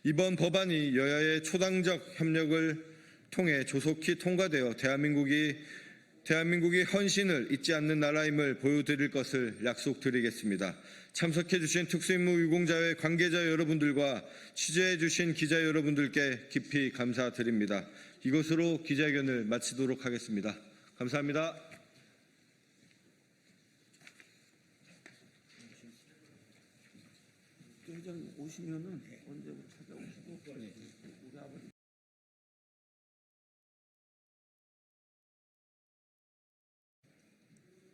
[SPEAKER 6] 이번 법안이 여야의 초당적 협력을 통해 조속히 통과되어 대한민국이 헌신을 잊지 않는 나라임을 보여드릴 것을 약속드리겠습니다. 참석해주신 특수임무 유공자회 관계자 여러분들과 취재해주신 기자 여러분들께 깊이 감사드립니다. 이것으로 기자회견을 마치도록 하겠습니다. 감사합니다.
[SPEAKER 8] 회장 오시면은 언제부터 찾아오시고 우리 아버지.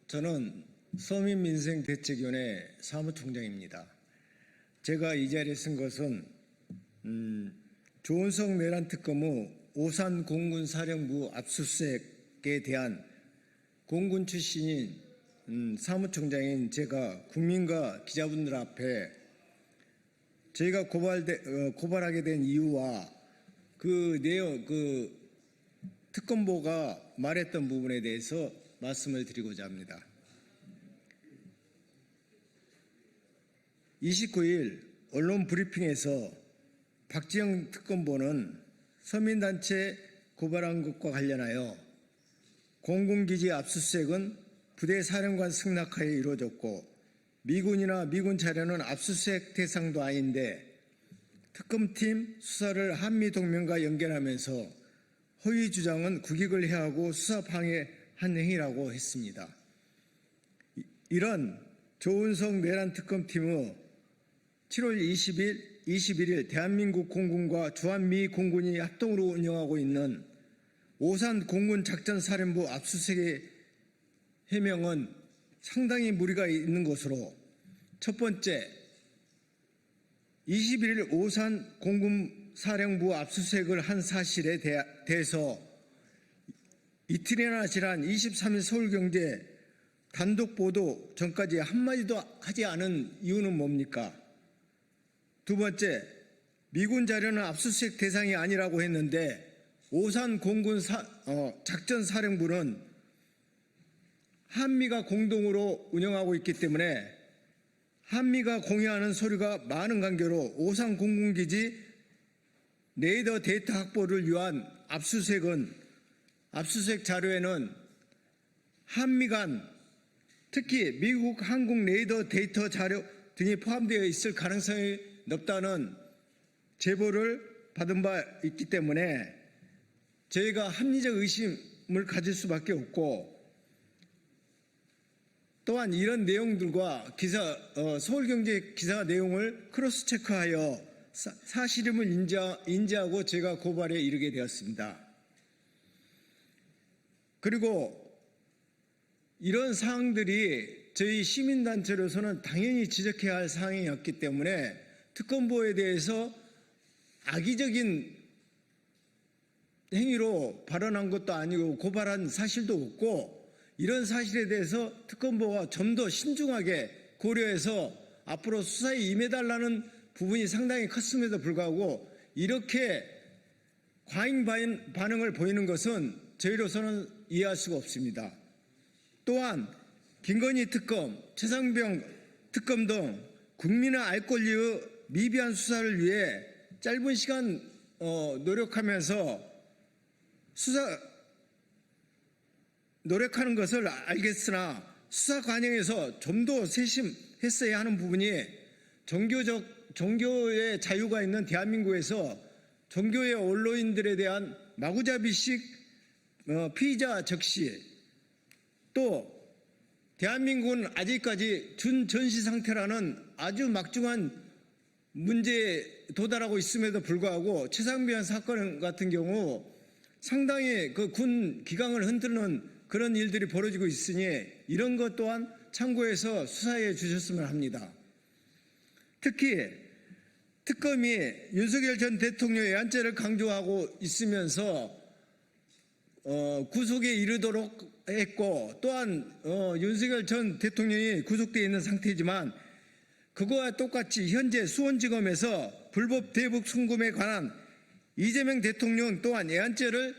[SPEAKER 9] 저는 서민민생대책위원회 사무총장입니다. 제가 이 자리에 쓴 것은 조은석 내란 특검 후 오산 공군사령부 압수수색에 대한 공군 출신인 사무총장인 제가 국민과 기자분들 앞에 저희가 고발하게 된 이유와 그 내용, 특검보가 말했던 부분에 대해서 말씀을 드리고자 합니다. 29일 언론 브리핑에서 박지영 특검보는 서민단체 고발한 것과 관련하여 공군기지 압수수색은 부대 사령관 승낙하에 이루어졌고 미군이나 미군 차량은 압수수색 대상도 아닌데 특검팀 수사를 한미동맹과 연결하면서 허위 주장은 국익을 해하고 수사 방해한 행위라고 했습니다. 이런 조은석 내란 특검팀의 7월 21일 대한민국 공군과 주한미 공군이 합동으로 운영하고 있는 오산 공군 작전사령부 압수수색의 해명은 상당히 무리가 있는 것으로 첫 번째, 21일 오산 공군사령부 압수수색을 한 사실에 대해서 이틀이나 지난 23일 서울경제 단독 보도 전까지 한마디도 하지 않은 이유는 뭡니까? 두 번째, 미군 자료는 압수수색 대상이 아니라고 했는데 오산 공군 작전사령부는 한미가 공동으로 운영하고 있기 때문에 한미가 공유하는 서류가 많은 관계로 오산 공군기지 레이더 데이터 확보를 위한 압수수색 자료에는 한미 간 특히 미국 한국 레이더 데이터 자료 등이 포함되어 있을 가능성이 높다는 제보를 받은 바 있기 때문에 저희가 합리적 의심을 가질 수밖에 없고 또한 이런 내용들과 서울경제 기사 내용을 크로스 체크하여 사실임을 인지하고 제가 고발에 이르게 되었습니다. 그리고 이런 사항들이 저희 시민단체로서는 당연히 지적해야 할 사항이었기 때문에 특검보에 대해서 악의적인 행위로 발언한 것도 아니고 고발한 사실도 없고 이런 사실에 대해서 특검보가 좀 더 신중하게 고려해서 앞으로 수사에 임해달라는 부분이 상당히 컸음에도 불구하고 이렇게 과잉 반응을 보이는 것은 저희로서는 이해할 수가 없습니다. 또한 김건희 특검, 최상병 특검 등 국민의 알 권리의 미비한 수사를 위해 짧은 시간 노력하면서 노력하는 것을 알겠으나 수사 과정에서 좀 더 세심했어야 하는 부분이 종교의 자유가 있는 대한민국에서 종교의 언론인들에 대한 마구잡이식 피의자 적시, 또 대한민국은 아직까지 준전시 상태라는 아주 막중한 문제에 도달하고 있음에도 불구하고 최상병 사건 같은 경우 상당히 그 군 기강을 흔드는 그런 일들이 벌어지고 있으니 이런 것 또한 참고해서 수사해 주셨으면 합니다. 특히 특검이 윤석열 전 대통령의 애한죄를 강조하고 있으면서 구속에 이르도록 했고, 또한 윤석열 전 대통령이 구속되어 있는 상태지만 그거와 똑같이 현재 수원지검에서 불법 대북 송금에 관한 이재명 대통령 또한 애한죄를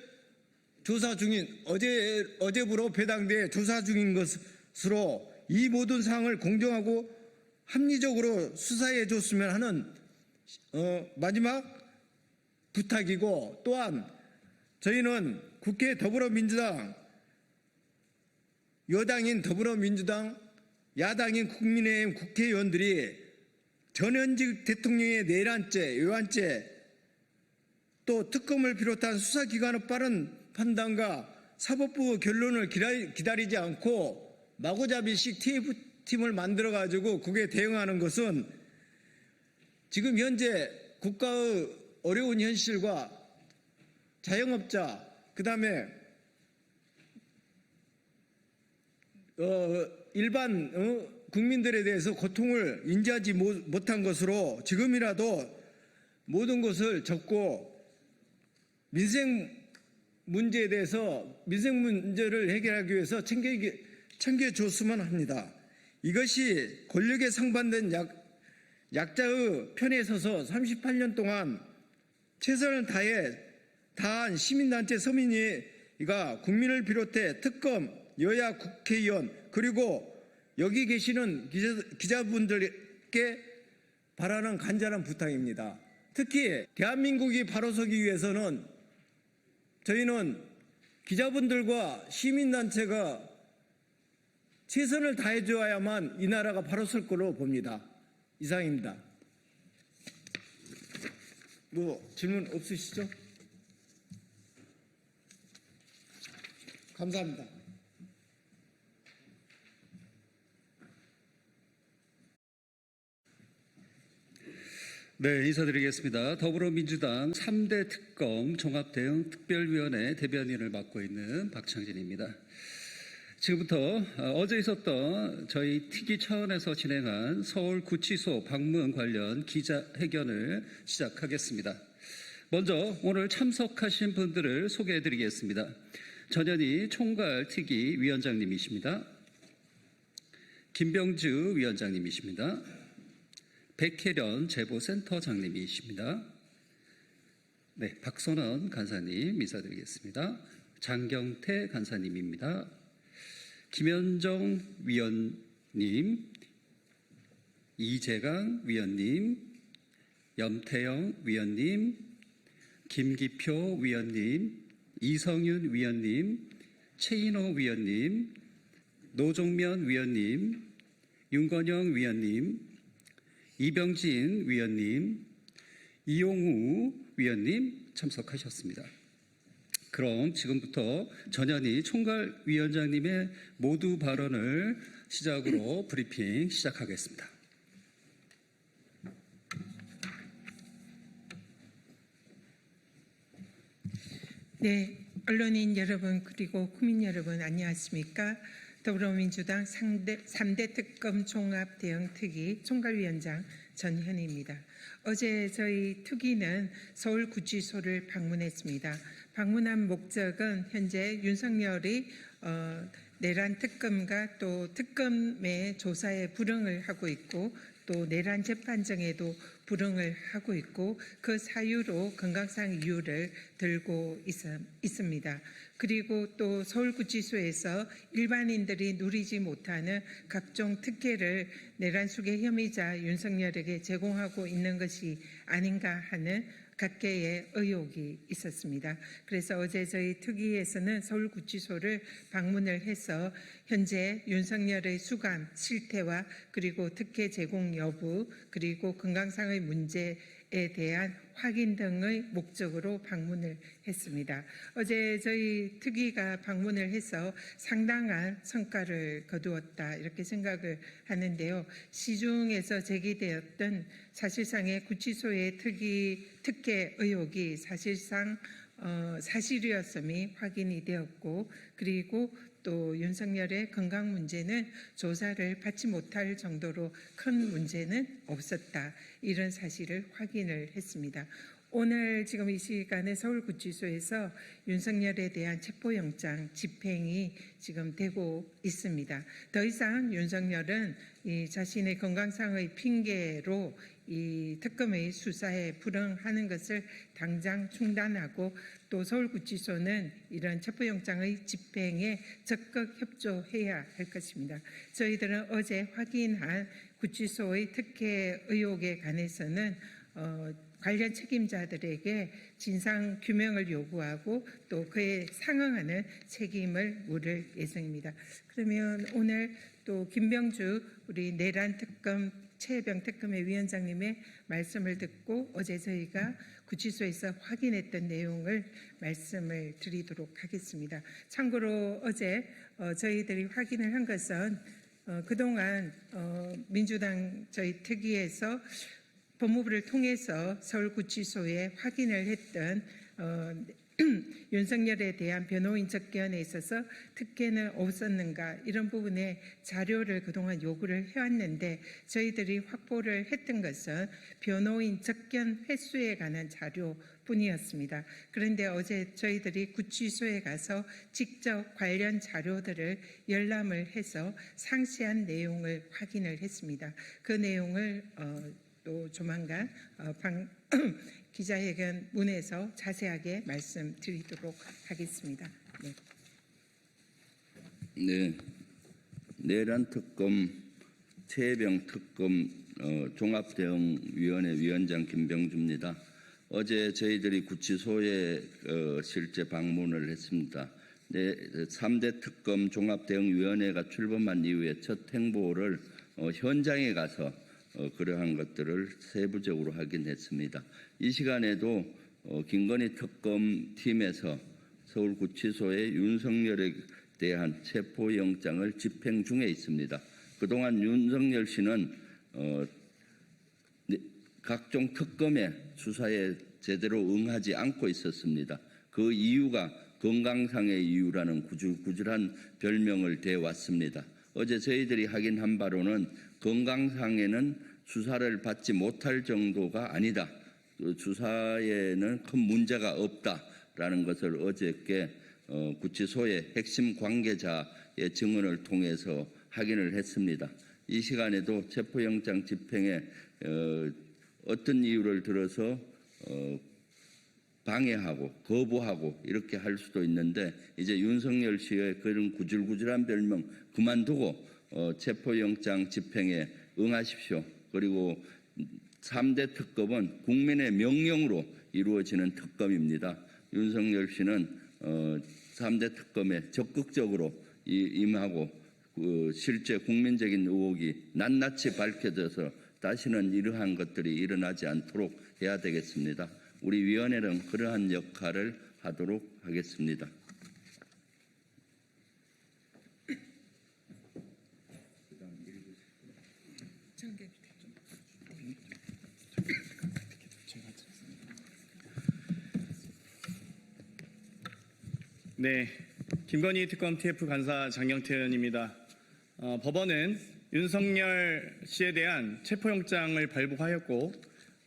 [SPEAKER 9] 조사 중인 어제부로 배당돼 조사 중인 것으로 이 모든 사항을 공정하고 합리적으로 수사해 줬으면 하는 마지막 부탁이고, 또한 저희는 국회 더불어민주당, 여당인 더불어민주당, 야당인 국민의힘 국회의원들이 전현직 대통령의 내란죄, 외환죄, 또 특검을 비롯한 수사기관의 빠른 판단과 사법부 결론을 기다리지 않고 마구잡이식 TF팀을 만들어가지고 그게 대응하는 것은 지금 현재 국가의 어려운 현실과 자영업자, 그 다음에 일반 국민들에 대해서 고통을 인지하지 못한 것으로 지금이라도 모든 것을 접고 민생 문제에 대해서 민생 문제를 해결하기 위해서 챙겨줬으면 합니다. 이것이 권력에 상반된 약자의 편에 서서 38년 동안 최선을 다한 시민단체 서민이가 국민을 비롯해 특검, 여야 국회의원, 그리고 여기 계시는 기자분들께 바라는 간절한 부탁입니다. 특히 대한민국이 바로 서기 위해서는 저희는 기자분들과 시민단체가 최선을 다해 줘야만 이 나라가 바로 설 거로 봅니다. 이상입니다. 질문 없으시죠? 감사합니다.
[SPEAKER 10] 네, 인사드리겠습니다. 더불어민주당 3대 특검 종합대응 특별위원회 대변인을 맡고 있는 박창진입니다. 지금부터 어제 있었던 저희 특위 차원에서 진행한 서울구치소 방문 관련 기자회견을 시작하겠습니다. 먼저 오늘 참석하신 분들을 소개해드리겠습니다. 전현희 총괄특위 위원장님이십니다. 김병주 위원장님이십니다. 백혜련 제보센터장님이십니다. 네, 박선원 간사님 인사드리겠습니다. 장경태 간사님입니다. 김현정 위원님, 이재강 위원님, 염태영 위원님, 김기표 위원님, 이성윤 위원님, 최인호 위원님, 노종면 위원님, 윤건영 위원님, 이병진 위원님, 이용우 위원님 참석하셨습니다. 그럼 지금부터 전현희 총괄위원장님의 모두 발언을 시작으로 브리핑 시작하겠습니다.
[SPEAKER 11] 네, 언론인 여러분 그리고 국민 여러분 안녕하십니까? 더불어민주당 3대 특검 종합대응특위 총괄위원장 전현희입니다. 어제 저희 특위는 서울구치소를 방문했습니다. 방문한 목적은 현재 윤석열이 내란 특검과 또 특검의 조사에 불응을 하고 있고 또 내란 재판정에도 불응을 하고 있고 그 사유로 건강상 이유를 들고 있습니다. 그리고 또 서울구치소에서 일반인들이 누리지 못하는 각종 특혜를 내란 수괴 혐의자 윤석열에게 제공하고 있는 것이 아닌가 하는 각계의 의혹이 있었습니다. 그래서 어제 저희 특위에서는 서울구치소를 방문을 해서 현재 윤석열의 수감 실태와 그리고 특혜 제공 여부 그리고 건강상의 문제에 대한 확인 등의 목적으로 방문을 했습니다. 어제 저희 특위가 방문을 해서 상당한 성과를 거두었다 이렇게 생각을 하는데요. 시중에서 제기되었던 사실상의 구치소의 특혜 의혹이 사실상 사실이었음이 확인이 되었고 그리고 또 윤석열의 건강 문제는 조사를 받지 못할 정도로 큰 문제는 없었다. 이런 사실을 확인을 했습니다. 오늘 지금 이 시간에 서울구치소에서 윤석열에 대한 체포영장 집행이 지금 되고 있습니다. 더 이상 윤석열은 이 자신의 건강상의 핑계로 이 특검의 수사에 불응하는 것을 당장 중단하고 또 서울구치소는 이런 체포영장의 집행에 적극 협조해야 할 것입니다. 저희들은 어제 확인한 구치소의 특혜 의혹에 관해서는 관련 책임자들에게 진상 규명을 요구하고 또 그에 상응하는 책임을 물을 예정입니다. 그러면 오늘 또 김병주 우리 내란 특검 최혜병 특검의 위원장님의 말씀을 듣고 어제 저희가 구치소에서 확인했던 내용을 말씀을 드리도록 하겠습니다. 참고로 어제 저희들이 확인을 한 것은 그동안 민주당 저희 특위에서 법무부를 통해서 서울구치소에 확인을 했던 윤석열에 대한 변호인 접견에 있어서 특혜는 없었는가 이런 부분에 자료를 그동안 요구를 해왔는데 저희들이 확보를 했던 것은 변호인 접견 횟수에 관한 자료뿐이었습니다. 그런데 어제 저희들이 구치소에 가서 직접 관련 자료들을 열람을 해서 상세한 내용을 확인을 했습니다. 그 내용을 또 조만간 기자회견문에서 자세하게 말씀드리도록 하겠습니다. 네.
[SPEAKER 12] 네, 내란 특검, 최혜병 특검 종합대응위원회 위원장 김병주입니다. 어제 저희들이 구치소에 실제 방문을 했습니다. 네, 3대 특검 종합대응위원회가 출범한 이후에 첫 행보를 현장에 가서 그러한 것들을 세부적으로 확인했습니다. 이 시간에도 김건희 특검팀에서 서울구치소에 윤석열에 대한 체포영장을 집행 중에 있습니다. 그동안 윤석열 씨는 각종 특검의 수사에 제대로 응하지 않고 있었습니다. 그 이유가 건강상의 이유라는 구질구질한 별명을 대왔습니다. 어제 저희들이 확인한 바로는 건강상에는 수사를 받지 못할 정도가 아니다. 수사에는 큰 문제가 없다라는 것을 어저께 구치소의 핵심 관계자의 증언을 통해서 확인을 했습니다. 이 시간에도 체포영장 집행에 어떤 이유를 들어서 방해하고 거부하고 이렇게 할 수도 있는데 이제 윤석열 씨의 그런 구질구질한 별명 그만두고 체포영장 집행에 응하십시오. 그리고 3대 특검은 국민의 명령으로 이루어지는 특검입니다. 윤석열 씨는 3대 특검에 적극적으로 임하고 실제 국민적인 의혹이 낱낱이 밝혀져서 다시는 이러한 것들이 일어나지 않도록 해야 되겠습니다. 우리 위원회는 그러한 역할을 하도록 하겠습니다.
[SPEAKER 13] 네, 김건희 특검 TF 간사 장경태 의원입니다. 법원은 윤석열 씨에 대한 체포영장을 발부하였고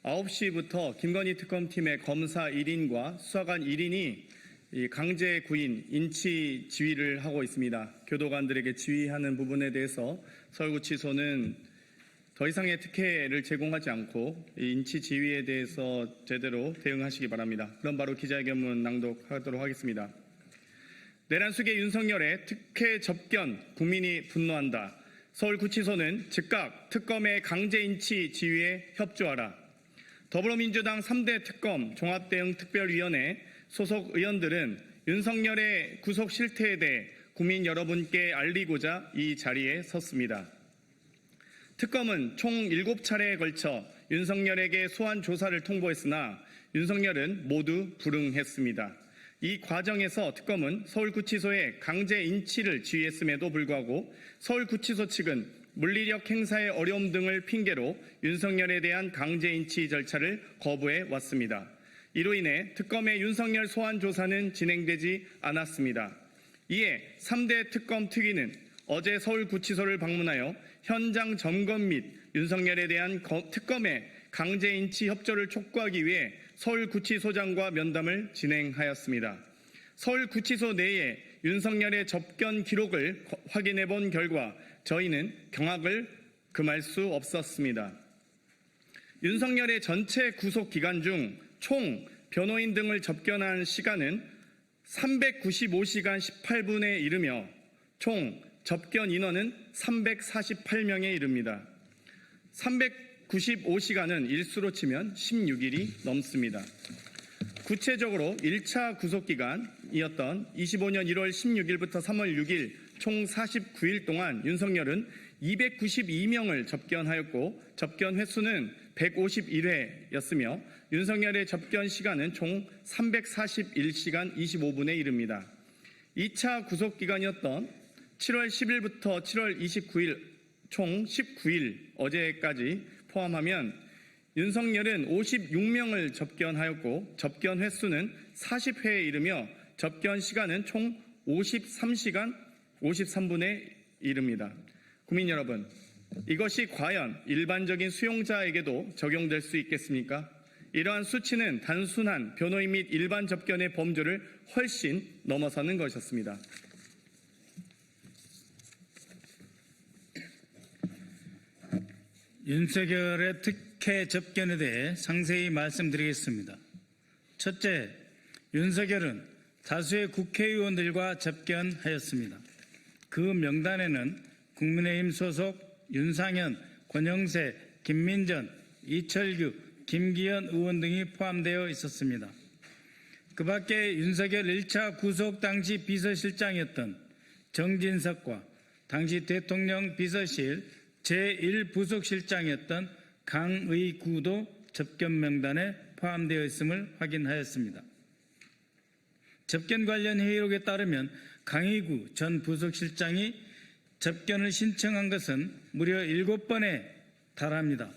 [SPEAKER 13] 9시부터 김건희 특검팀의 검사 1인과 수사관 1인이 강제 구인, 인치 지휘를 하고 있습니다. 교도관들에게 지휘하는 부분에 대해서 서울구치소는 더 이상의 특혜를 제공하지 않고 이 인치 지위에 대해서 제대로 대응하시기 바랍니다. 그럼 바로 기자회견문 낭독하도록 하겠습니다. 내란 수계 윤석열의 특혜 접견 국민이 분노한다. 서울구치소는 즉각 특검의 강제 인치 지휘에 협조하라. 더불어민주당 3대 특검 종합대응특별위원회 소속 의원들은 윤석열의 구속 실태에 대해 국민 여러분께 알리고자 이 자리에 섰습니다. 특검은 총 7차례에 걸쳐 윤석열에게 소환 조사를 통보했으나 윤석열은 모두 불응했습니다. 이 과정에서 특검은 서울구치소에 강제 인치를 지휘했음에도 불구하고 서울구치소 측은 물리력 행사의 어려움 등을 핑계로 윤석열에 대한 강제 인치 절차를 거부해 왔습니다. 이로 인해 특검의 윤석열 소환 조사는 진행되지 않았습니다. 이에 3대 특검 특위는 어제 서울구치소를 방문하여 현장 점검 및 윤석열에 대한 특검의 강제 인치 협조를 촉구하기 위해 서울구치소장과 면담을 진행하였습니다. 서울구치소 내에 윤석열의 접견 기록을 확인해 본 결과 저희는 경악을 금할 수 없었습니다. 윤석열의 전체 구속 기간 중 총 변호인 등을 접견한 시간은 395시간 18분에 이르며 총 접견 인원은 348명에 이릅니다. 395시간은 일수로 치면 16일이 넘습니다. 구체적으로 1차 구속기간이었던 25년 1월 16일부터 3월 6일 총 49일 동안 윤석열은 292명을 접견하였고 접견 횟수는 151회였으며 윤석열의 접견 시간은 총 341시간 25분에 이릅니다. 2차 구속기간이었던 7월 10일부터 7월 29일 총 19일 어제까지 포함하면 윤석열은 56명을 접견하였고 접견 횟수는 40회에 이르며 접견 시간은 총 53시간 53분에 이릅니다. 국민 여러분, 이것이 과연 일반적인 수용자에게도 적용될 수 있겠습니까? 이러한 수치는 단순한 변호인 및 일반 접견의 범주를 훨씬 넘어서는 것이었습니다.
[SPEAKER 14] 윤석열의 특혜 접견에 대해 상세히 말씀드리겠습니다. 첫째, 윤석열은 다수의 국회의원들과 접견하였습니다. 그 명단에는 국민의힘 소속 윤상현, 권영세, 김민전, 이철규, 김기현 의원 등이 포함되어 있었습니다. 그 밖에 윤석열 1차 구속 당시 비서실장이었던 정진석과 당시 대통령 비서실 제1부속실장이었던 강의구도 접견 명단에 포함되어 있음을 확인하였습니다. 접견 관련 회의록에 따르면 강의구 전 부속실장이 접견을 신청한 것은 무려 7번에 달합니다.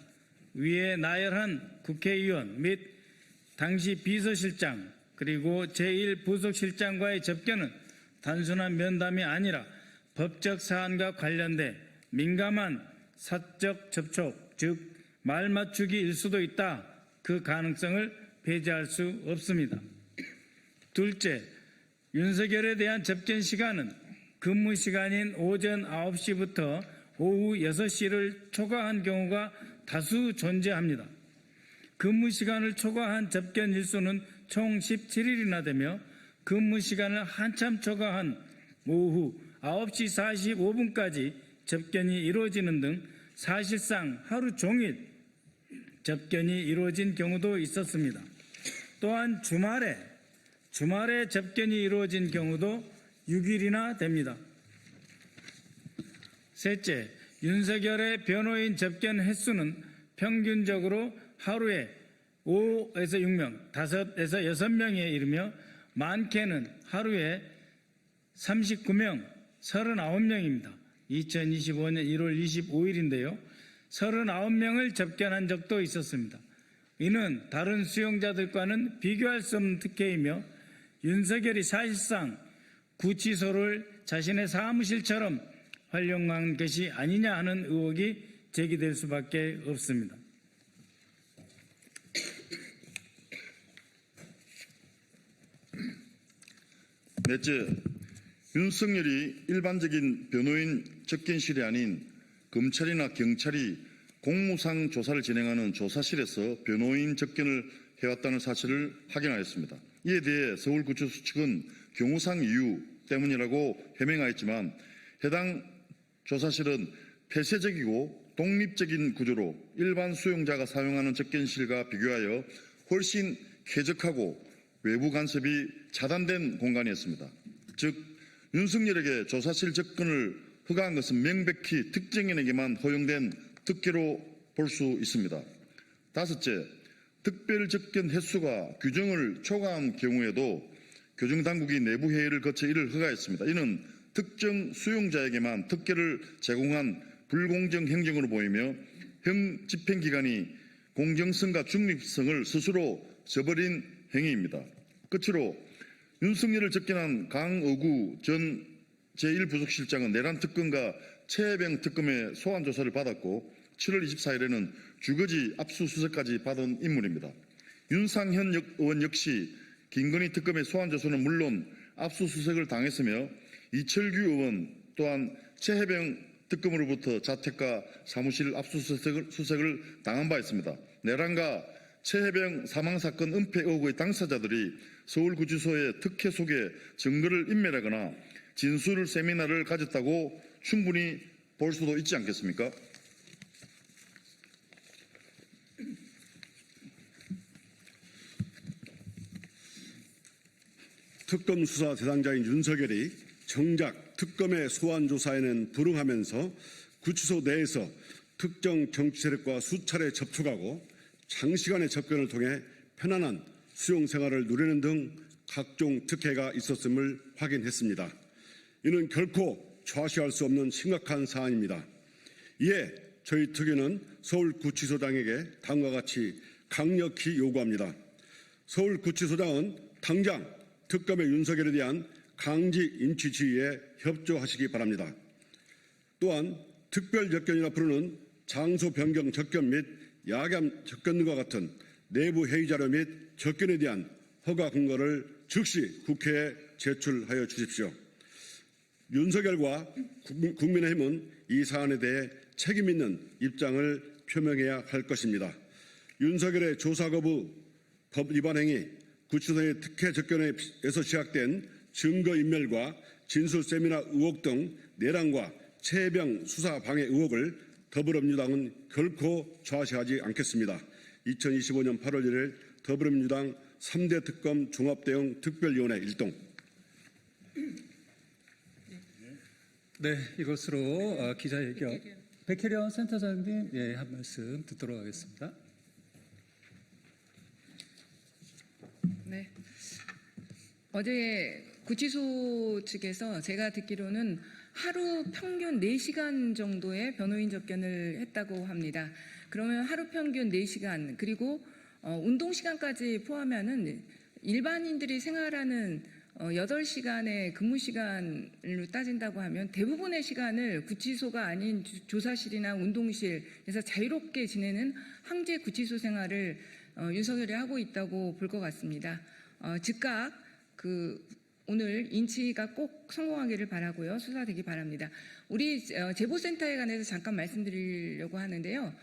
[SPEAKER 14] 위에 나열한 국회의원 및 당시 비서실장 그리고 제1부속실장과의 접견은 단순한 면담이 아니라 법적 사안과 관련돼 민감한 사적 접촉, 즉 말맞추기일 수도 있다. 그 가능성을 배제할 수 없습니다. 둘째, 윤석열에 대한 접견 시간은 근무 시간인 오전 9시부터 오후 6시를 초과한 경우가 다수 존재합니다. 근무 시간을 초과한 접견 일수는 총 17일이나 되며 근무 시간을 한참 초과한 오후 9시 45분까지 접견이 이루어지는 등 사실상 하루 종일 접견이 이루어진 경우도 있었습니다. 또한 주말에 접견이 이루어진 경우도 6일이나 됩니다. 셋째, 윤석열의 변호인 접견 횟수는 평균적으로 하루에 5에서 6명, 5에서 6명에 이르며 많게는 하루에 39명, 39명입니다. 2025년 1월 25일인데요. 39명을 접견한 적도 있었습니다. 이는 다른 수용자들과는 비교할 수 없는 특혜이며 윤석열이 사실상 구치소를 자신의 사무실처럼 활용한 것이 아니냐 하는 의혹이 제기될 수밖에 없습니다.
[SPEAKER 15] 넷째, 윤석열이 일반적인 변호인 접견실이 아닌 검찰이나 경찰이 공무상 조사를 진행하는 조사실에서 변호인 접견을 해왔다는 사실을 확인하였습니다. 이에 대해 서울구치소 측은 경호상 이유 때문이라고 해명하였지만 해당 조사실은 폐쇄적이고 독립적인 구조로 일반 수용자가 사용하는 접견실과 비교하여 훨씬 쾌적하고 외부 간섭이 차단된 공간이었습니다. 즉 윤석열에게 조사실 접근을 허가한 것은 명백히 특정인에게만 허용된 특혜로 볼 수 있습니다. 다섯째, 특별 접견 횟수가 규정을 초과한 경우에도 교정당국이 내부 회의를 거쳐 이를 허가했습니다. 이는 특정 수용자에게만 특혜를 제공한 불공정 행정으로 보이며 형 집행기관이 공정성과 중립성을 스스로 저버린 행위입니다. 끝으로 윤석열을 접견한 강어구 전 제1부속실장은 내란 특검과 최혜병 특검의 소환 조사를 받았고 7월 24일에는 주거지 압수수색까지 받은 인물입니다. 윤상현 의원 역시 김건희 특검의 소환 조사는 물론 압수수색을 당했으며 이철규 의원 또한 최혜병 특검으로부터 자택과 사무실 압수수색을 당한 바 있습니다. 내란과 최혜병 사망사건 은폐 의혹의 당사자들이 서울구치소의 특혜 속에 증거를 인멸하거나 진술 세미나를 가졌다고 충분히 볼 수도 있지 않겠습니까?
[SPEAKER 16] 특검 수사 대상자인 윤석열이 정작 특검의 소환 조사에는 불응하면서 구치소 내에서 특정 정치 세력과 수차례 접촉하고 장시간의 접견을 통해 편안한 수용 생활을 누리는 등 각종 특혜가 있었음을 확인했습니다. 이는 결코 좌시할 수 없는 심각한 사안입니다. 이에 저희 특위는 서울구치소장에게 다음과 같이 강력히 요구합니다. 서울구치소장은 당장 특검의 윤석열에 대한 강제 인치 지휘에 협조하시기 바랍니다. 또한 특별 접견이라 부르는 장소 변경 접견 및 야간 접견과 같은 내부 회의 자료 및 접견에 대한 허가 근거를 즉시 국회에 제출하여 주십시오. 윤석열과 국민의힘은 이 사안에 대해 책임 있는 입장을 표명해야 할 것입니다. 윤석열의 조사 거부, 법 위반 행위, 구치소의 특혜 접견에서 시작된 증거인멸과 진술 세미나 의혹 등 내란과 최혜병 수사 방해 의혹을 더불어민주당은 결코 좌시하지 않겠습니다. 2025년 8월 1일 더불어민주당 3대 특검 종합대응 특별위원회 일동.
[SPEAKER 10] 네, 이것으로 기자회견 백혜련 센터장님 한 말씀 듣도록 하겠습니다.
[SPEAKER 2] 네. 어제 구치소 측에서 제가 듣기로는 하루 평균 4시간 정도의 변호인 접견을 했다고 합니다. 그러면 하루 평균 4시간 그리고 운동 시간까지 포함하면 일반인들이 생활하는 8시간의 근무 시간으로 따진다고 하면 대부분의 시간을 구치소가 아닌 조사실이나 운동실에서 자유롭게 지내는 황제 구치소 생활을 윤석열이 하고 있다고 볼 것 같습니다. 즉각 오늘 인치가 꼭 성공하기를 바라고요. 수사되기 바랍니다. 우리 제보센터에 관해서 잠깐 말씀드리려고 하는데요.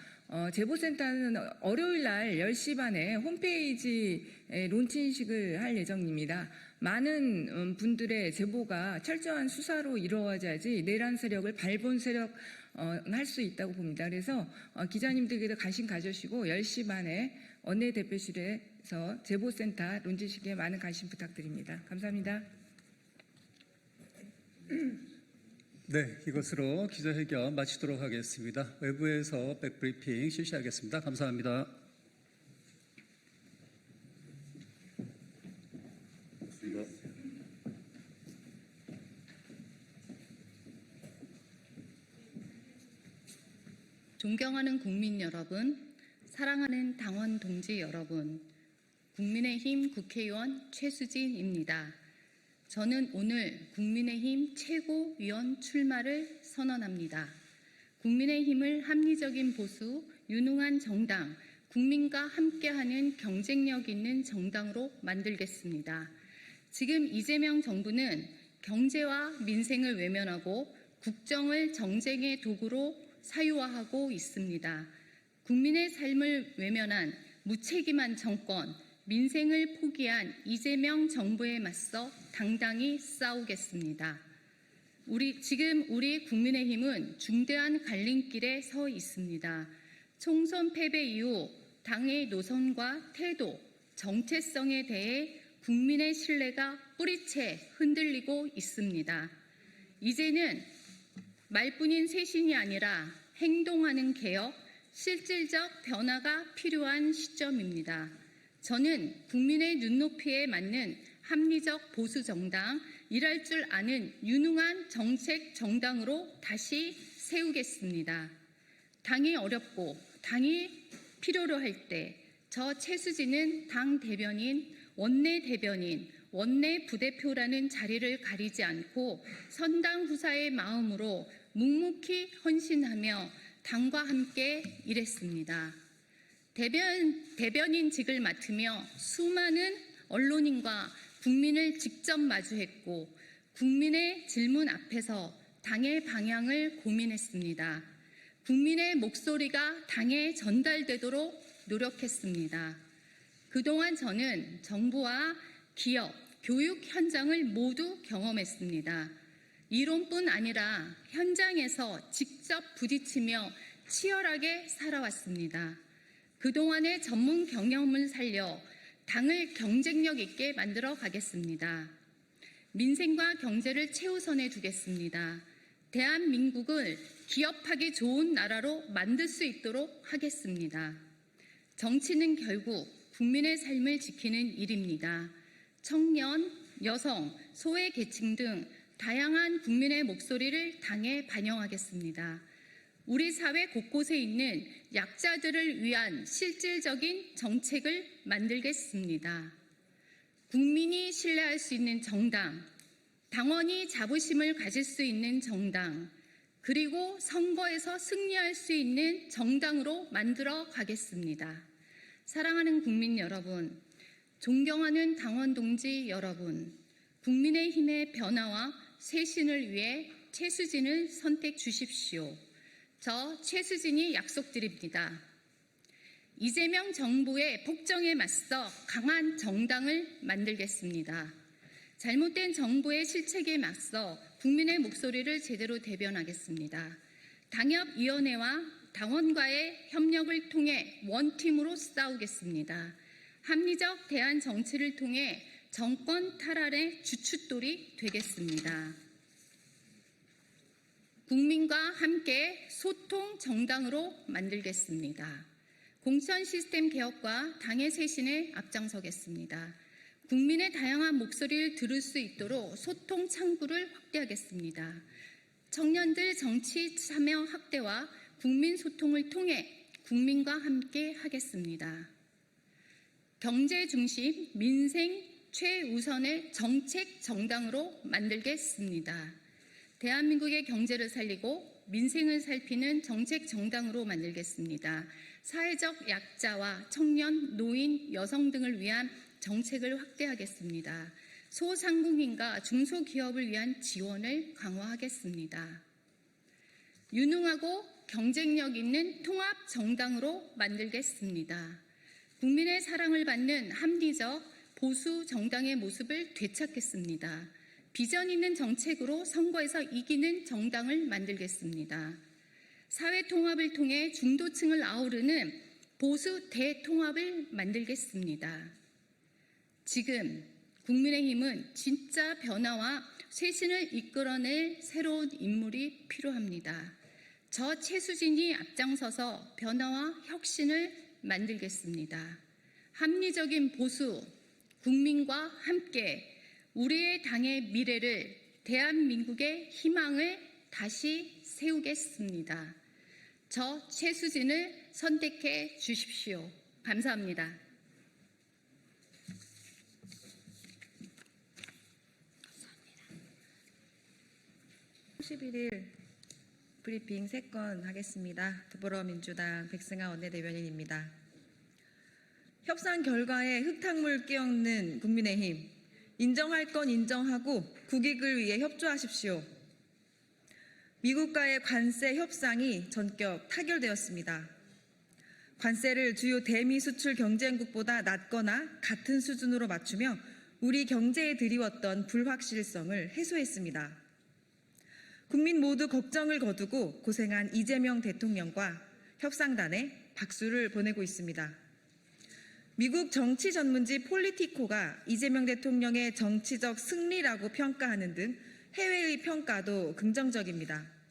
[SPEAKER 2] 제보센터는 월요일 날 10시 반에 홈페이지에 론칭식을 할 예정입니다. 많은 분들의 제보가 철저한 수사로 이루어져야지 내란 세력을 발본 세력 할 수 있다고 봅니다. 그래서 기자님들께서 관심 가져주시고 10시 반에 원내대표실에서 제보센터 론칭식에 많은 관심 부탁드립니다. 감사합니다.
[SPEAKER 10] 네, 이것으로 기자회견 마치도록 하겠습니다. 외부에서 백브리핑 실시하겠습니다. 감사합니다.
[SPEAKER 3] 존경하는 국민 여러분, 사랑하는 당원 동지 여러분, 국민의힘 국회의원 최수진입니다. 저는 오늘 국민의힘 최고위원 출마를 선언합니다. 국민의힘을 합리적인 보수, 유능한 정당, 국민과 함께하는 경쟁력 있는 정당으로 만들겠습니다. 지금 이재명 정부는 경제와 민생을 외면하고 국정을 정쟁의 도구로 사유화하고 있습니다. 국민의 삶을 외면한 무책임한 정권, 민생을 포기한 이재명 정부에 맞서 당당히 싸우겠습니다. 지금 우리 국민의힘은 중대한 갈림길에 서 있습니다. 총선 패배 이후 당의 노선과 태도, 정체성에 대해 국민의 신뢰가 뿌리채 흔들리고 있습니다. 이제는 말뿐인 쇄신이 아니라 행동하는 개혁, 실질적 변화가 필요한 시점입니다. 저는 국민의 눈높이에 맞는 합리적 보수 정당, 일할 줄 아는 유능한 정책 정당으로 다시 세우겠습니다. 당이 어렵고 당이 필요로 할 때 저 최수진은 당 대변인, 원내 대변인, 원내 부대표라는 자리를 가리지 않고 선당 후사의 마음으로 묵묵히 헌신하며 당과 함께 일했습니다. 대변인직을 맡으며 수많은 언론인과 국민을 직접 마주했고 국민의 질문 앞에서 당의 방향을 고민했습니다. 국민의 목소리가 당에 전달되도록 노력했습니다. 그동안 저는 정부와 기업, 교육 현장을 모두 경험했습니다. 이론뿐 아니라 현장에서 직접 부딪히며 치열하게 살아왔습니다. 그동안의 전문 경험을 살려 당을 경쟁력 있게 만들어 가겠습니다. 민생과 경제를 최우선에 두겠습니다. 대한민국을 기업하기 좋은 나라로 만들 수 있도록 하겠습니다. 정치는 결국 국민의 삶을 지키는 일입니다. 청년, 여성, 소외계층 등 다양한 국민의 목소리를 당에 반영하겠습니다. 우리 사회 곳곳에 있는 약자들을 위한 실질적인 정책을 만들겠습니다. 국민이 신뢰할 수 있는 정당, 당원이 자부심을 가질 수 있는 정당, 그리고 선거에서 승리할 수 있는 정당으로 만들어 가겠습니다. 사랑하는 국민 여러분, 존경하는 당원 동지 여러분, 국민의힘의 변화와 쇄신을 위해 최수진을 선택 주십시오. 저 최수진이 약속드립니다. 이재명 정부의 폭정에 맞서 강한 정당을 만들겠습니다. 잘못된 정부의 실책에 맞서 국민의 목소리를 제대로 대변하겠습니다. 당협위원회와 당원과의 협력을 통해 원팀으로 싸우겠습니다. 합리적 대안 정치를 통해 정권 탈환의 주춧돌이 되겠습니다. 국민과 함께 소통 정당으로 만들겠습니다. 공천 시스템 개혁과 당의 쇄신에 앞장서겠습니다. 국민의 다양한 목소리를 들을 수 있도록 소통 창구를 확대하겠습니다. 청년들 정치 참여 확대와 국민 소통을 통해 국민과 함께 하겠습니다. 경제 중심, 민생 최우선의 정책 정당으로 만들겠습니다. 대한민국의 경제를 살리고 민생을 살피는 정책 정당으로 만들겠습니다. 사회적 약자와 청년, 노인, 여성 등을 위한 정책을 확대하겠습니다. 소상공인과 중소기업을 위한 지원을 강화하겠습니다. 유능하고 경쟁력 있는 통합 정당으로 만들겠습니다. 국민의 사랑을 받는 합리적 보수 정당의 모습을 되찾겠습니다. 비전 있는 정책으로 선거에서 이기는 정당을 만들겠습니다. 사회 통합을 통해 중도층을 아우르는 보수 대통합을 만들겠습니다. 지금 국민의힘은 진짜 변화와 쇄신을 이끌어낼 새로운 인물이 필요합니다. 저 최수진이 앞장서서 변화와 혁신을 만들겠습니다. 합리적인 보수, 국민과 함께 우리의 당의 미래를, 대한민국의 희망을 다시 세우겠습니다. 저 최수진을 선택해 주십시오. 감사합니다.
[SPEAKER 17] 31일 브리핑 3건 하겠습니다. 더불어민주당 백승아 원내대변인입니다. 협상 결과에 흙탕물 끼얹는 국민의힘, 인정할 건 인정하고 국익을 위해 협조하십시오. 미국과의 관세 협상이 전격 타결되었습니다. 관세를 주요 대미 수출 경쟁국보다 낮거나 같은 수준으로 맞추며 우리 경제에 드리웠던 불확실성을 해소했습니다. 국민 모두 걱정을 거두고 고생한 이재명 대통령과 협상단에 박수를 보내고 있습니다. 미국 정치 전문지 폴리티코가 이재명 대통령의 정치적 승리라고 평가하는 등 해외의 평가도 긍정적입니다.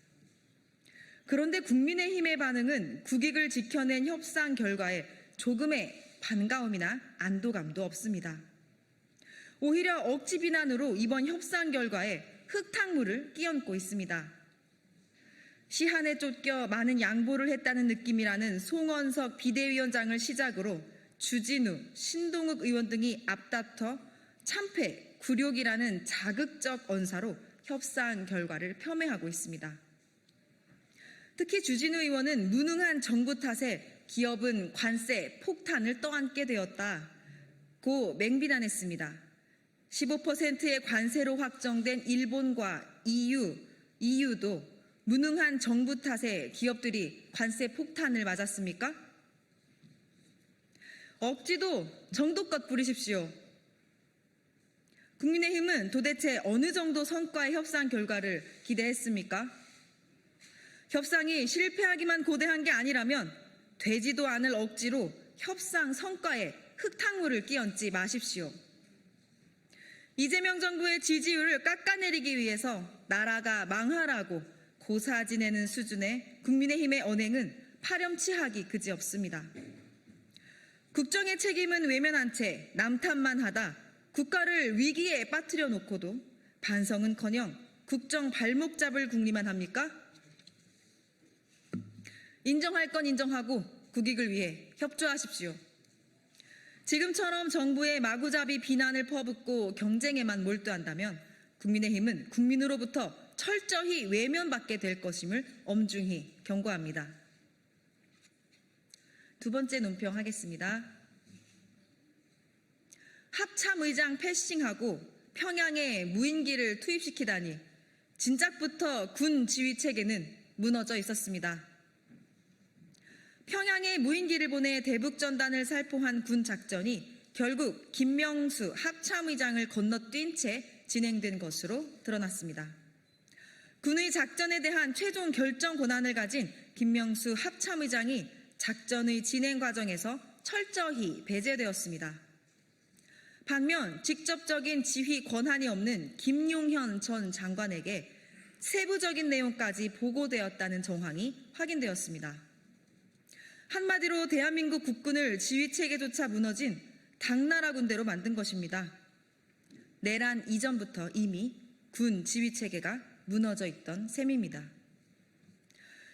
[SPEAKER 17] 그런데 국민의힘의 반응은 국익을 지켜낸 협상 결과에 조금의 반가움이나 안도감도 없습니다. 오히려 억지 비난으로 이번 협상 결과에 흙탕물을 끼얹고 있습니다. 시한에 쫓겨 많은 양보를 했다는 느낌이라는 송원석 비대위원장을 시작으로 주진우, 신동욱 의원 등이 앞다퉈 참패, 굴욕이라는 자극적 언사로 협상 결과를 폄훼하고 있습니다. 특히 주진우 의원은 무능한 정부 탓에 기업은 관세 폭탄을 떠안게 되었다고 맹비난했습니다. 15%의 관세로 확정된 일본과 EU도 무능한 정부 탓에 기업들이 관세 폭탄을 맞았습니까? 억지도 정도껏 부리십시오. 국민의힘은 도대체 어느 정도 성과의 협상 결과를 기대했습니까? 협상이 실패하기만 고대한 게 아니라면 되지도 않을 억지로 협상 성과에 흙탕물을 끼얹지 마십시오. 이재명 정부의 지지율을 깎아내리기 위해서 나라가 망하라고 고사 지내는 수준의 국민의힘의 언행은 파렴치하기 그지없습니다. 국정의 책임은 외면한 채 남탓만 하다 국가를 위기에 빠뜨려 놓고도 반성은커녕 국정 발목 잡을 궁리만 합니까? 인정할 건 인정하고 국익을 위해 협조하십시오. 지금처럼 정부의 마구잡이 비난을 퍼붓고 경쟁에만 몰두한다면 국민의힘은 국민으로부터 철저히 외면받게 될 것임을 엄중히 경고합니다. 두 번째 논평하겠습니다. 합참의장 패싱하고 평양에 무인기를 투입시키다니 진작부터 군 지휘체계는 무너져 있었습니다. 평양에 무인기를 보내 대북전단을 살포한 군 작전이 결국 김명수 합참의장을 건너뛴 채 진행된 것으로 드러났습니다. 군의 작전에 대한 최종 결정 권한을 가진 김명수 합참의장이 작전의 진행 과정에서 철저히 배제되었습니다. 반면 직접적인 지휘 권한이 없는 김용현 전 장관에게 세부적인 내용까지 보고되었다는 정황이 확인되었습니다. 한마디로 대한민국 국군을 지휘체계조차 무너진 당나라 군대로 만든 것입니다. 내란 이전부터 이미 군 지휘체계가 무너져 있던 셈입니다.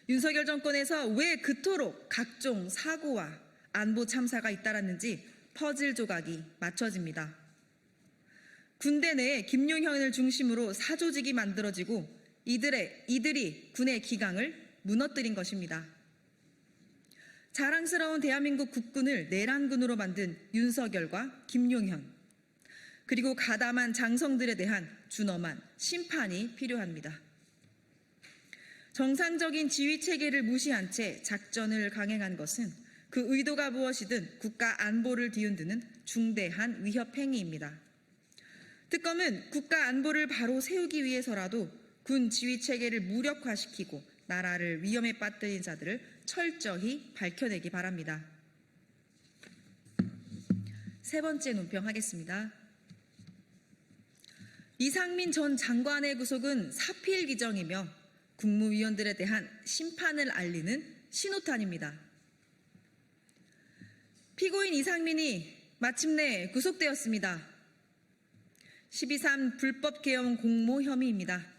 [SPEAKER 17] 윤석열 정권에서 왜 그토록 각종 사고와 안보 참사가 잇따랐는지 퍼즐 조각이 맞춰집니다. 군대 내에 김용현을 중심으로 사조직이 만들어지고 이들이 군의 기강을 무너뜨린 것입니다. 자랑스러운 대한민국 국군을 내란군으로 만든 윤석열과 김용현, 그리고 가담한 장성들에 대한 준엄한 심판이 필요합니다. 정상적인 지휘체계를 무시한 채 작전을 강행한 것은 그 의도가 무엇이든 국가 안보를 뒤흔드는 중대한 위협 행위입니다. 특검은 국가 안보를 바로 세우기 위해서라도 군 지휘체계를 무력화시키고 나라를 위험에 빠뜨린 자들을 철저히 밝혀내기 바랍니다. 세 번째 논평하겠습니다. 이상민 전 장관의 구속은 사필 규정이며 국무위원들에 대한 심판을 알리는 신호탄입니다. 피고인 이상민이 마침내 구속되었습니다. 12.3 불법 계엄 공모 혐의입니다.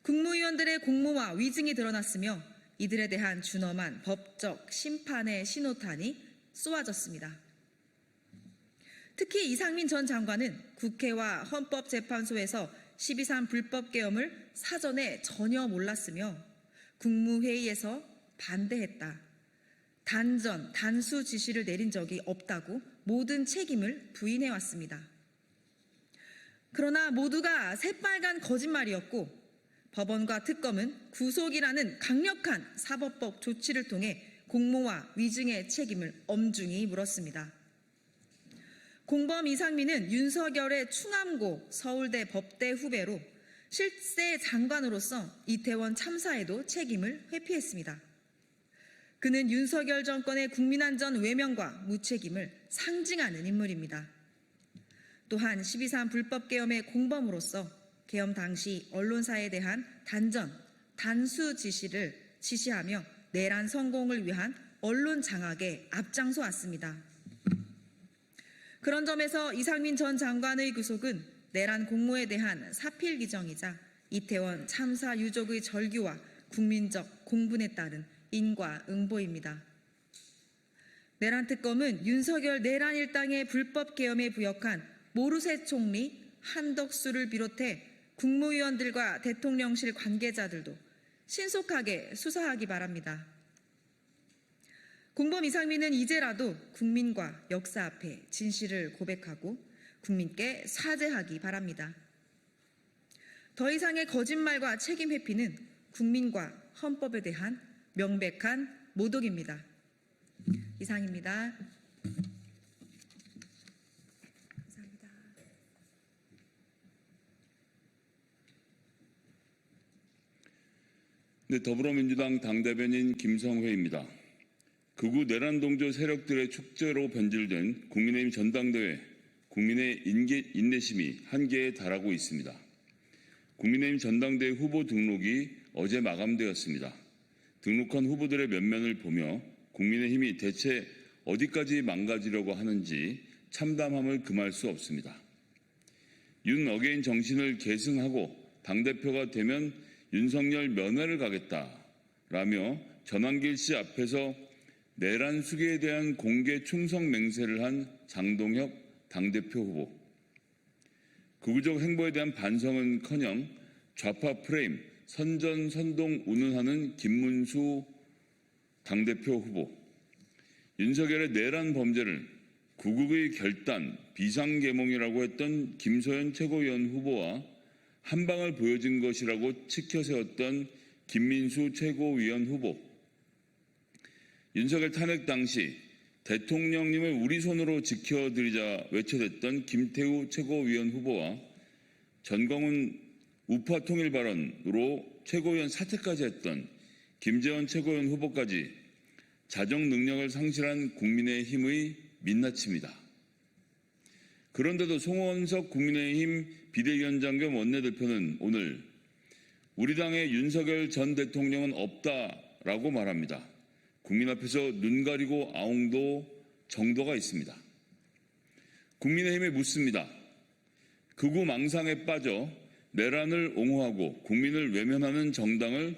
[SPEAKER 17] 국무위원들의 공모와 위증이 드러났으며 이들에 대한 준엄한 법적 심판의 신호탄이 쏘아졌습니다. 특히 이상민 전 장관은 국회와 헌법재판소에서 12.3 불법 계엄을 사전에 전혀 몰랐으며 국무회의에서 반대했다. 단전, 단수 지시를 내린 적이 없다고 모든 책임을 부인해왔습니다. 그러나 모두가 새빨간 거짓말이었고 법원과 특검은 구속이라는 강력한 사법법 조치를 통해 공모와 위증의 책임을 엄중히 물었습니다. 공범 이상민은 윤석열의 충암고 서울대 법대 후배로 실세 장관으로서 이태원 참사에도 책임을 회피했습니다. 그는 윤석열 정권의 국민안전 외면과 무책임을 상징하는 인물입니다. 또한 12.3 불법 계엄의 공범으로서 계엄 당시 언론사에 대한 단수 지시하며 내란 성공을 위한 언론 장악에 앞장서 왔습니다. 그런 점에서 이상민 전 장관의 구속은 내란 공모에 대한 사필 규정이자 이태원 참사 유족의 절규와 국민적 공분에 따른 인과응보입니다. 내란 특검은 윤석열 내란 일당의 불법 계엄에 부역한 모르쇠 총리 한덕수를 비롯해 국무위원들과 대통령실 관계자들도 신속하게 수사하기 바랍니다. 공범 이상민은 이제라도 국민과 역사 앞에 진실을 고백하고 국민께 사죄하기 바랍니다. 더 이상의 거짓말과 책임 회피는 국민과 헌법에 대한 명백한 모독입니다. 이상입니다. 감사합니다.
[SPEAKER 18] 네, 더불어민주당 당대변인 김성회입니다. 극우 내란 동조 세력들의 축제로 변질된 국민의힘 전당대회, 국민의 인내심이 한계에 달하고 있습니다. 국민의힘 전당대회 후보 등록이 어제 마감되었습니다. 등록한 후보들의 면면을 보며 국민의힘이 대체 어디까지 망가지려고 하는지 참담함을 금할 수 없습니다. 윤 어게인 정신을 계승하고 당대표가 되면 윤석열 면회를 가겠다라며 전환길 씨 앞에서 내란 수계에 대한 공개 충성 맹세를 한 장동혁 당대표 후보. 극우적 행보에 대한 반성은커녕 좌파 프레임, 선전선동 운운하는 김문수 당대표 후보. 윤석열의 내란 범죄를 구국의 결단, 비상계몽이라고 했던 김소연 최고위원 후보와 한방을 보여준 것이라고 치켜세웠던 김민수 최고위원 후보. 윤석열 탄핵 당시 대통령님을 우리 손으로 지켜드리자 외쳐댔던 김태우 최고위원 후보와 전광훈 우파 통일 발언으로 최고위원 사퇴까지 했던 김재원 최고위원 후보까지 자정 능력을 상실한 국민의힘의 민낯입니다. 그런데도 송원석 국민의힘 비대위원장 겸 원내대표는 오늘 우리 당의 윤석열 전 대통령은 없다라고 말합니다. 국민 앞에서 눈 가리고 아웅도 정도가 있습니다. 국민의힘에 묻습니다. 극우 망상에 빠져 내란을 옹호하고 국민을 외면하는 정당을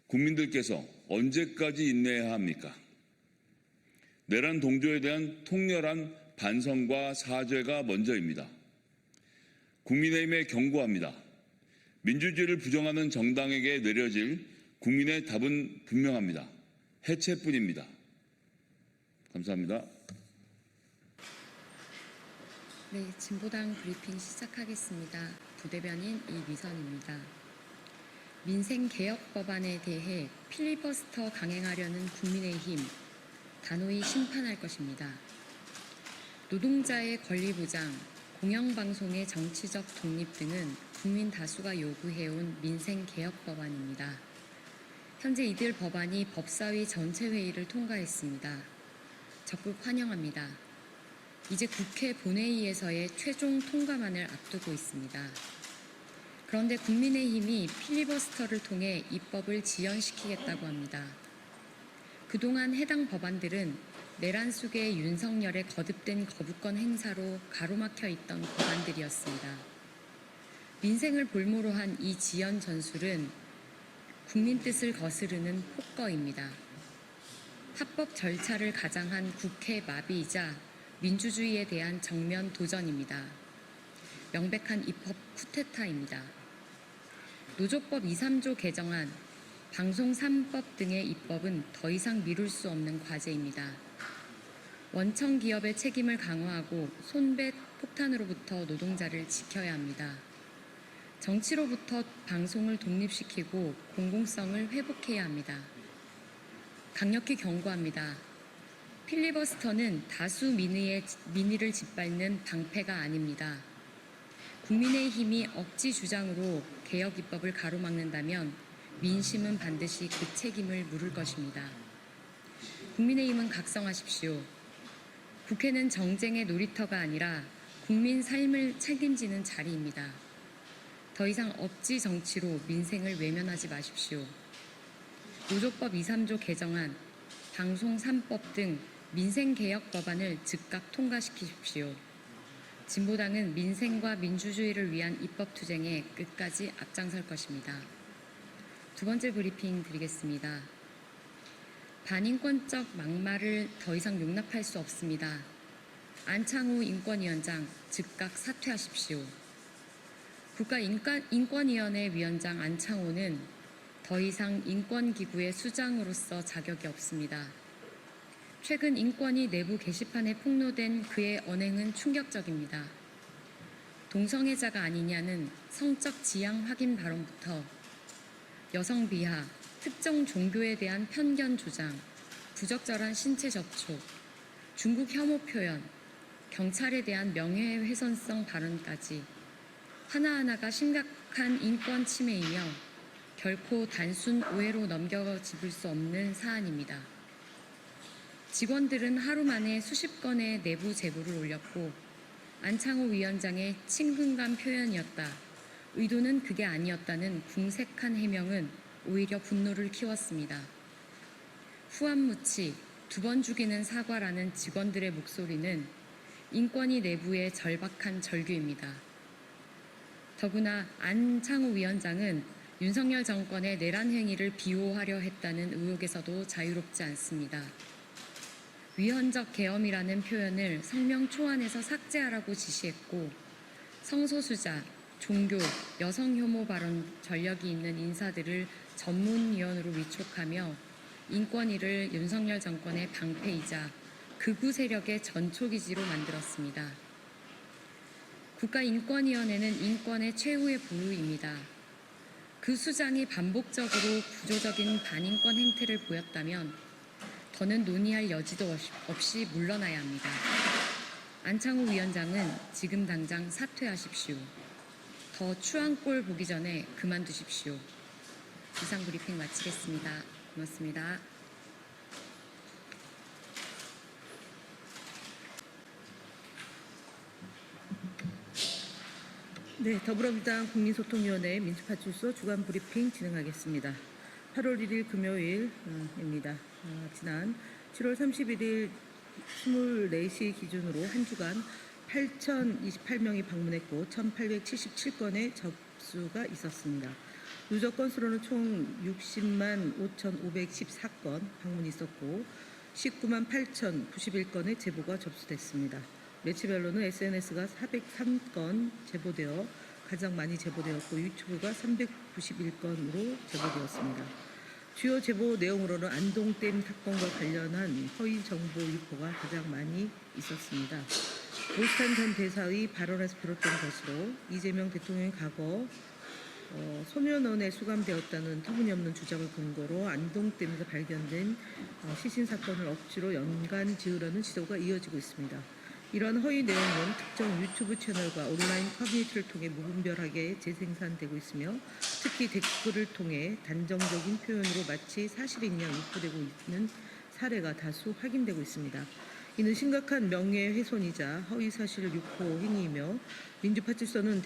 [SPEAKER 18] 국민들께서 언제까지 인내해야 합니까? 내란 동조에 대한 통렬한 반성과 사죄가 먼저입니다. 국민의힘에 경고합니다. 민주주의를 부정하는 정당에게 내려질 국민의 답은 분명합니다. 해체뿐입니다. 감사합니다.
[SPEAKER 19] 네, 진보당 브리핑 시작하겠습니다. 부대변인 이미선입니다. 민생개혁 법안에 대해 필리버스터 강행하려는 국민의힘 단호히 심판할 것입니다. 노동자의 권리 보장, 공영방송의 정치적 독립 등은 국민 다수가 요구해온 민생개혁 법안입니다. 현재 이들 법안이 법사위 전체회의를 통과했습니다. 적극 환영합니다. 이제 국회 본회의에서의 최종 통과만을 앞두고 있습니다. 그런데 국민의힘이 필리버스터를 통해 입법을 지연시키겠다고 합니다. 그동안 해당 법안들은 내란 속의 윤석열의 거듭된 거부권 행사로 가로막혀 있던 법안들이었습니다. 민생을 볼모로 한 이 지연 전술은 국민 뜻을 거스르는 폭거입니다. 합법 절차를 가장한 국회 마비이자 민주주의에 대한 정면 도전입니다. 명백한 입법 쿠데타입니다. 노조법 2, 3조 개정안, 방송 3법 등의 입법은 더 이상 미룰 수 없는 과제입니다. 원청 기업의 책임을 강화하고 손배 폭탄으로부터 노동자를 지켜야 합니다. 정치로부터 방송을 독립시키고 공공성을 회복해야 합니다. 강력히 경고합니다. 필리버스터는 다수 민의를 짓밟는 방패가 아닙니다. 국민의힘이 억지 주장으로 개혁 입법을 가로막는다면 민심은 반드시 그 책임을 물을 것입니다. 국민의힘은 각성하십시오. 국회는 정쟁의 놀이터가 아니라 국민 삶을 책임지는 자리입니다. 더 이상 억지 정치로 민생을 외면하지 마십시오. 노조법 2, 3조 개정안, 방송 3법 등 민생개혁 법안을 즉각 통과시키십시오. 진보당은 민생과 민주주의를 위한 입법투쟁에 끝까지 앞장설 것입니다. 두 번째 브리핑 드리겠습니다. 반인권적 막말을 더 이상 용납할 수 없습니다. 안창호 인권위원장 즉각 사퇴하십시오. 국가인권위원회 위원장 안창호는 더 이상 인권기구의 수장으로서 자격이 없습니다. 최근 인권위 내부 게시판에 폭로된 그의 언행은 충격적입니다. 동성애자가 아니냐는 성적 지향 확인 발언부터 여성 비하, 특정 종교에 대한 편견 조장, 부적절한 신체 접촉, 중국 혐오 표현, 경찰에 대한 명예훼손성 발언까지 하나하나가 심각한 인권 침해이며 결코 단순 오해로 넘겨짚을 수 없는 사안입니다. 직원들은 하루 만에 수십 건의 내부 제보를 올렸고 안창호 위원장의 친근감 표현이었다. 의도는 그게 아니었다는 궁색한 해명은 오히려 분노를 키웠습니다. 후안무치, 2번 죽이는 사과라는 직원들의 목소리는 인권위 내부의 절박한 절규입니다. 더구나 안창호 위원장은 윤석열 정권의 내란 행위를 비호하려 했다는 의혹에서도 자유롭지 않습니다. 위헌적 계엄이라는 표현을 성명 초안에서 삭제하라고 지시했고 성소수자, 종교, 여성 혐오 발언 전력이 있는 인사들을 전문위원으로 위촉하며 인권위를 윤석열 정권의 방패이자 극우 세력의 전초기지로 만들었습니다. 국가인권위원회는 인권의 최후의 보루입니다. 그 수장이 반복적으로 구조적인 반인권 행태를 보였다면 더는 논의할 여지도 없이 물러나야 합니다. 안창호 위원장은 지금 당장 사퇴하십시오. 더 추한 꼴 보기 전에 그만두십시오. 이상 브리핑 마치겠습니다. 고맙습니다.
[SPEAKER 20] 네, 더불어민주당 국민소통위원회 민주파출소 주간 브리핑 진행하겠습니다. 8월 1일 금요일입니다. 지난 7월 31일 24시 기준으로 한 주간 8,028명이 방문했고 1,877건의 접수가 있었습니다. 누적 건수로는 총 60만 5,514건 방문이 있었고 19만 8,091건의 제보가 접수됐습니다. 매체별로는 SNS가 403건 제보되어 가장 많이 제보되었고 유튜브가 391건으로 제보되었습니다. 주요 제보 내용으로는 안동댐 사건과 관련한 허위 정보 유포가 가장 많이 있었습니다. 오스탄 전 대사의 발언에서 비롯된 것으로 이재명 대통령이 과거 소년원에 수감되었다는 터무니없는 주장을 근거로 안동댐에서 발견된 시신 사건을 억지로 연관 지으려는 시도가 이어지고 있습니다. 이러한 허위 내용은 특정 유튜브 채널과 온라인 커뮤니티를 통해 무분별하게 재생산되고 있으며 특히 댓글을 통해 단정적인 표현으로 마치 사실인 양 유포되고 있는 사례가 다수 확인되고 있습니다. 이는 심각한 명예훼손이자 허위사실 유포 행위이며 민주파출소는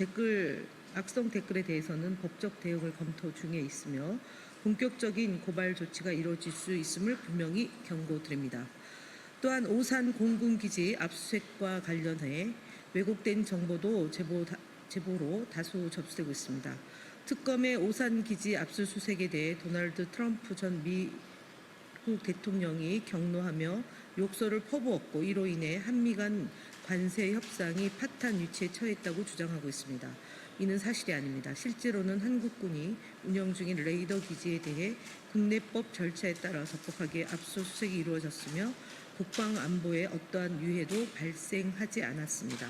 [SPEAKER 20] 악성 댓글에 대해서는 법적 대응을 검토 중에 있으며 본격적인 고발 조치가 이루어질 수 있음을 분명히 경고드립니다. 또한 오산 공군기지 압수수색과 관련해 왜곡된 정보도 제보로 다수 접수되고 있습니다. 특검의 오산기지 압수수색에 대해 도널드 트럼프 전 미국 대통령이 격노하며 욕설을 퍼부었고 이로 인해 한미 간 관세 협상이 파탄 위치에 처했다고 주장하고 있습니다. 이는 사실이 아닙니다. 실제로는 한국군이 운영 중인 레이더 기지에 대해 국내법 절차에 따라 적법하게 압수수색이 이루어졌으며 국방 안보에 어떠한 유해도 발생하지 않았습니다.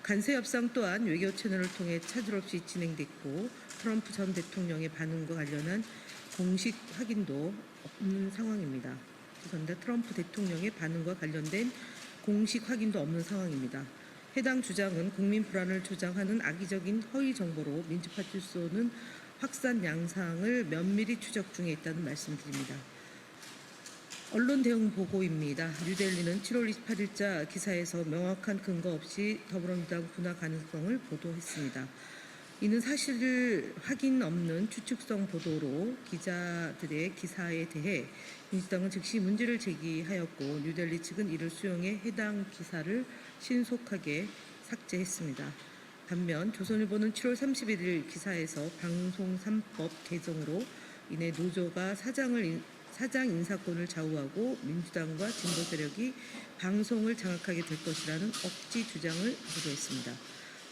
[SPEAKER 20] 관세 협상 또한 외교 채널을 통해 차질 없이 진행됐고 트럼프 전 대통령의 반응과 관련한 공식 확인도 없는 상황입니다. 죄송합니다. 트럼프 대통령의 반응과 관련된 공식 확인도 없는 상황입니다. 해당 주장은 국민 불안을 조장하는 악의적인 허위 정보로 민주파출소는 확산 양상을 면밀히 추적 중에 있다는 말씀드립니다. 언론 대응 보고입니다. 뉴델리는 7월 28일자 기사에서 명확한 근거 없이 더불어민주당 분화 가능성을 보도했습니다. 이는 사실 확인 없는 추측성 보도로 기자들의 기사에 대해 민주당은 즉시 문제를 제기하였고 뉴델리 측은 이를 수용해 해당 기사를 신속하게 삭제했습니다. 반면 조선일보는 7월 31일 기사에서 방송 3법 개정으로 인해 노조가 사장 인사권을 좌우하고 민주당과 진보 세력이 방송을 장악하게 될 것이라는 억지 주장을 보도했습니다.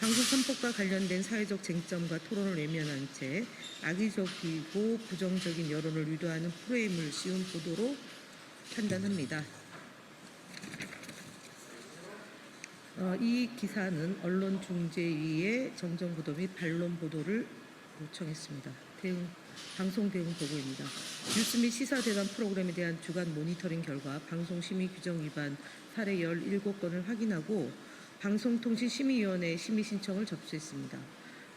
[SPEAKER 20] 방송 3법과 관련된 사회적 쟁점과 토론을 외면한 채 악의적이고 부정적인 여론을 유도하는 프레임을 씌운 보도로 판단합니다. 이 기사는 언론중재위의 정정보도 및 반론 보도를 요청했습니다. 방송 대응 보고입니다. 뉴스 및 시사 대담 프로그램에 대한 주간 모니터링 결과 방송심의 규정 위반 사례 17건을 확인하고 방송통신심의위원회에 심의 신청을 접수했습니다.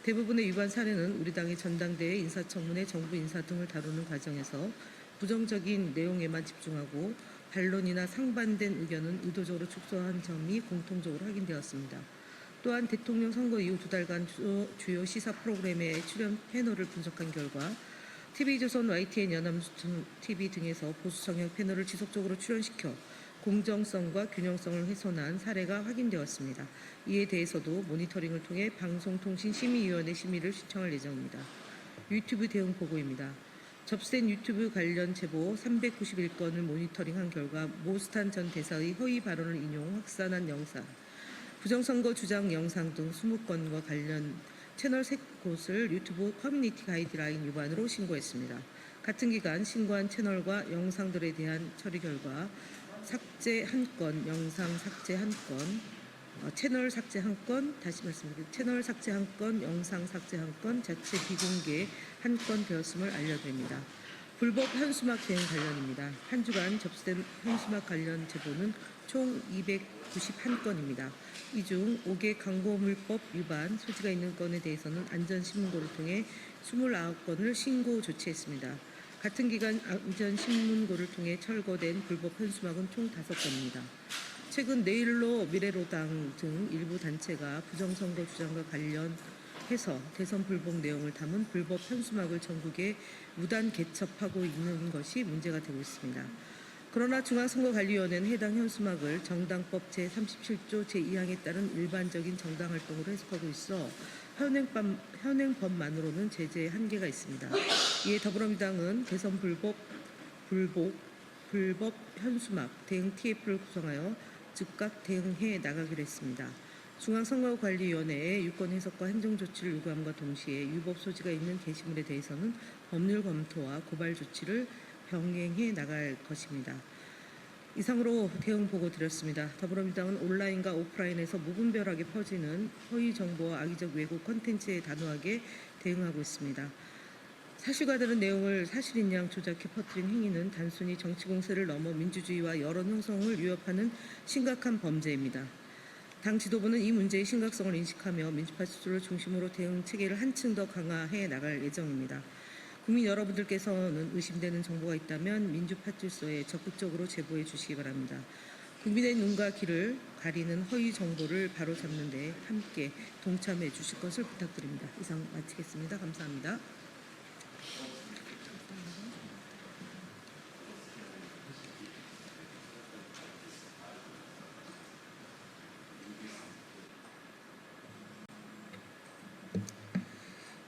[SPEAKER 20] 대부분의 위반 사례는 우리 당의 전당대회 인사청문회 정부 인사 등을 다루는 과정에서 부정적인 내용에만 집중하고 반론이나 상반된 의견은 의도적으로 축소한 점이 공통적으로 확인되었습니다. 또한 대통령 선거 이후 2달간 주요 시사 프로그램의 출연 패널을 분석한 결과 TV조선, YTN, 연합뉴스TV 등에서 보수 성향 패널을 지속적으로 출연시켜 공정성과 균형성을 훼손한 사례가 확인되었습니다. 이에 대해서도 모니터링을 통해 방송통신심의위원회 심의를 신청할 예정입니다. 유튜브 대응 보고입니다. 접수된 유튜브 관련 제보 391건을 모니터링한 결과 모스탄 전 대사의 허위 발언을 인용 확산한 영상, 부정선거 주장 영상 등 20건과 관련 채널 3곳을 유튜브 커뮤니티 가이드라인 위반으로 신고했습니다. 같은 기간 신고한 채널과 영상들에 대한 처리 결과 삭제 1건, 영상 삭제 1건, 채널 삭제 1건, 다시 말씀드립니다. 채널 삭제 1건, 영상 삭제 1건, 자체 비공개 1건 되었음을 알려드립니다. 불법 현수막 대응 관련입니다. 한 주간 접수된 현수막 관련 제보는 총 291건입니다. 이 중 5개 광고물법 위반 소지가 있는 건에 대해서는 안전신문고를 통해 29건을 신고 조치했습니다. 같은 기간 안전신문고를 통해 철거된 불법 현수막은 총 5건입니다. 최근 내일로 미래로당 등 일부 단체가 부정선거 주장과 관련해서 대선 불복 내용을 담은 불법 현수막을 전국에 무단 개첩하고 있는 것이 문제가 되고 있습니다. 그러나 중앙선거관리위원회는 해당 현수막을 정당법 제37조 제2항에 따른 일반적인 정당활동으로 해석하고 있어 현행법만으로는 제재에 한계가 있습니다. 이에 더불어민주당은 대선 불법 현수막 대응 TF를 구성하여 즉각 대응해 나가기로 했습니다. 중앙선거관리위원회에 유권 해석과 행정조치를 요구함과 동시에 유법 소지가 있는 게시물에 대해서는 법률 검토와 고발 조치를 병행해 나갈 것입니다. 이상으로 대응 보고 드렸습니다. 더불어민주당은 온라인과 오프라인에서 무분별하게 퍼지는 허위 정보와 악의적 왜곡 콘텐츠에 단호하게 대응하고 있습니다. 사실과 다른 내용을 사실인 양 조작해 퍼뜨린 행위는 단순히 정치 공세를 넘어 민주주의와 여론 형성을 위협하는 심각한 범죄입니다. 당 지도부는 이 문제의 심각성을 인식하며 민주파출소를 중심으로 대응 체계를 한층 더 강화해 나갈 예정입니다. 국민 여러분들께서는 의심되는 정보가 있다면 민주파출소에 적극적으로 제보해 주시기 바랍니다. 국민의 눈과 귀를 가리는 허위 정보를 바로잡는 데 함께 동참해 주실 것을 부탁드립니다. 이상 마치겠습니다. 감사합니다.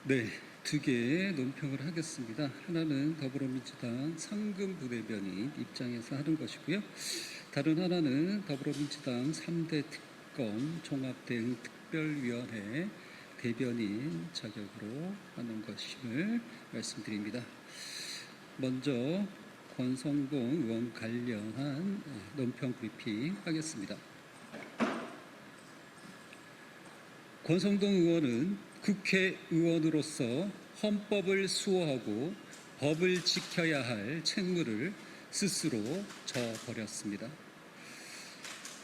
[SPEAKER 10] 네, 2개의 논평을 하겠습니다. 하나는 더불어민주당 상금 부대변인 입장에서 하는 것이고요. 다른 하나는 더불어민주당 3대 특검 종합대응특별위원회 대변인 자격으로 하는 것임을 말씀드립니다. 먼저 권성동 의원 관련한 논평 브리핑 하겠습니다. 권성동 의원은 국회의원으로서 헌법을 수호하고 법을 지켜야 할 책무를 스스로 져버렸습니다.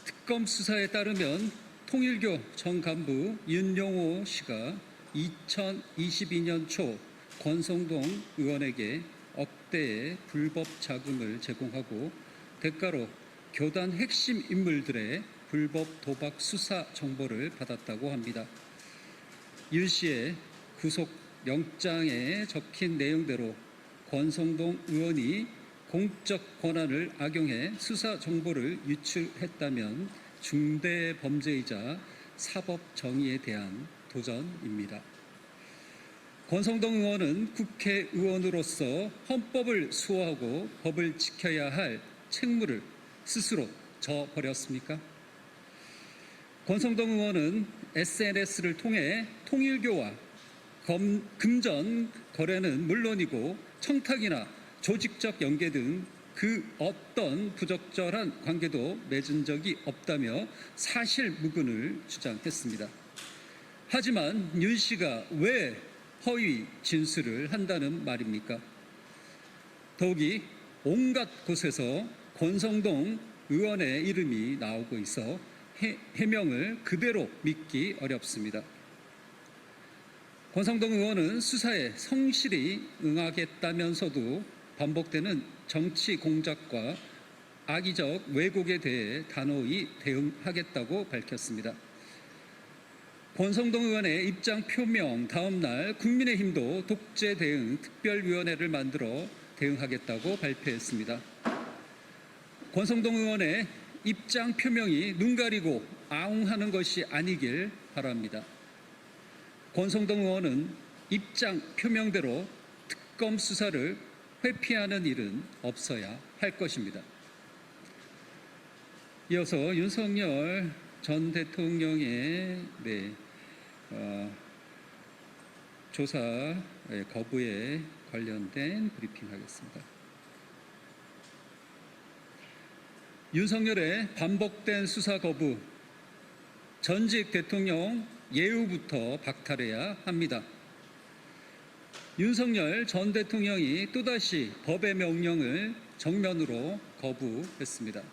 [SPEAKER 10] 특검 수사에 따르면 통일교 전 간부 윤용호 씨가 2022년 초 권성동 의원에게 억대의 불법 자금을 제공하고 대가로 교단 핵심 인물들의 불법 도박 수사 정보를 받았다고 합니다. 윤 씨의 구속 영장에 적힌 내용대로 권성동 의원이 공적 권한을 악용해 수사 정보를 유출했다면 중대 범죄이자 사법 정의에 대한 도전입니다. 권성동 의원은 국회의원으로서 헌법을 수호하고 법을 지켜야 할 책무를 스스로 져버렸습니까? 권성동 의원은 SNS를 통해 통일교와 금전 거래는 물론이고 청탁이나 조직적 연계 등 그 어떤 부적절한 관계도 맺은 적이 없다며 사실무근을 주장했습니다. 하지만 윤 씨가 왜 허위 진술을 한다는 말입니까? 더욱이 온갖 곳에서 권성동 의원의 이름이 나오고 있어 해명을 그대로 믿기 어렵습니다. 권성동 의원은 수사에 성실히 응하겠다면서도 반복되는 정치 공작과 악의적 왜곡에 대해 단호히 대응하겠다고 밝혔습니다. 권성동 의원의 입장 표명 다음 날 국민의힘도 독재 대응 특별위원회를 만들어 대응하겠다고 발표했습니다. 권성동 의원의 입장 표명이 눈 가리고 아웅하는 것이 아니길 바랍니다. 권성동 의원은 입장 표명대로 특검 수사를 회피하는 일은 없어야 할 것입니다. 이어서 윤석열 전 대통령의 조사 거부에 관련된 브리핑하겠습니다. 윤석열의 반복된 수사 거부, 전직 대통령 예우부터 박탈해야 합니다. 윤석열 전 대통령이 또다시 법의 명령을 정면으로 거부했습니다.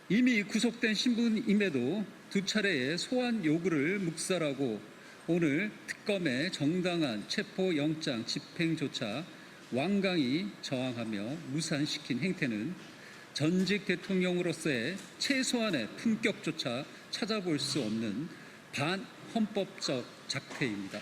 [SPEAKER 10] 이미 구속된 신분임에도 두 차례의 소환 요구를 묵살하고 오늘 특검의 정당한 체포영장 집행조차 완강히 저항하며 무산시킨 행태는 전직 대통령으로서의 최소한의 품격조차 찾아볼 수 없는 반헌법적 작태입니다.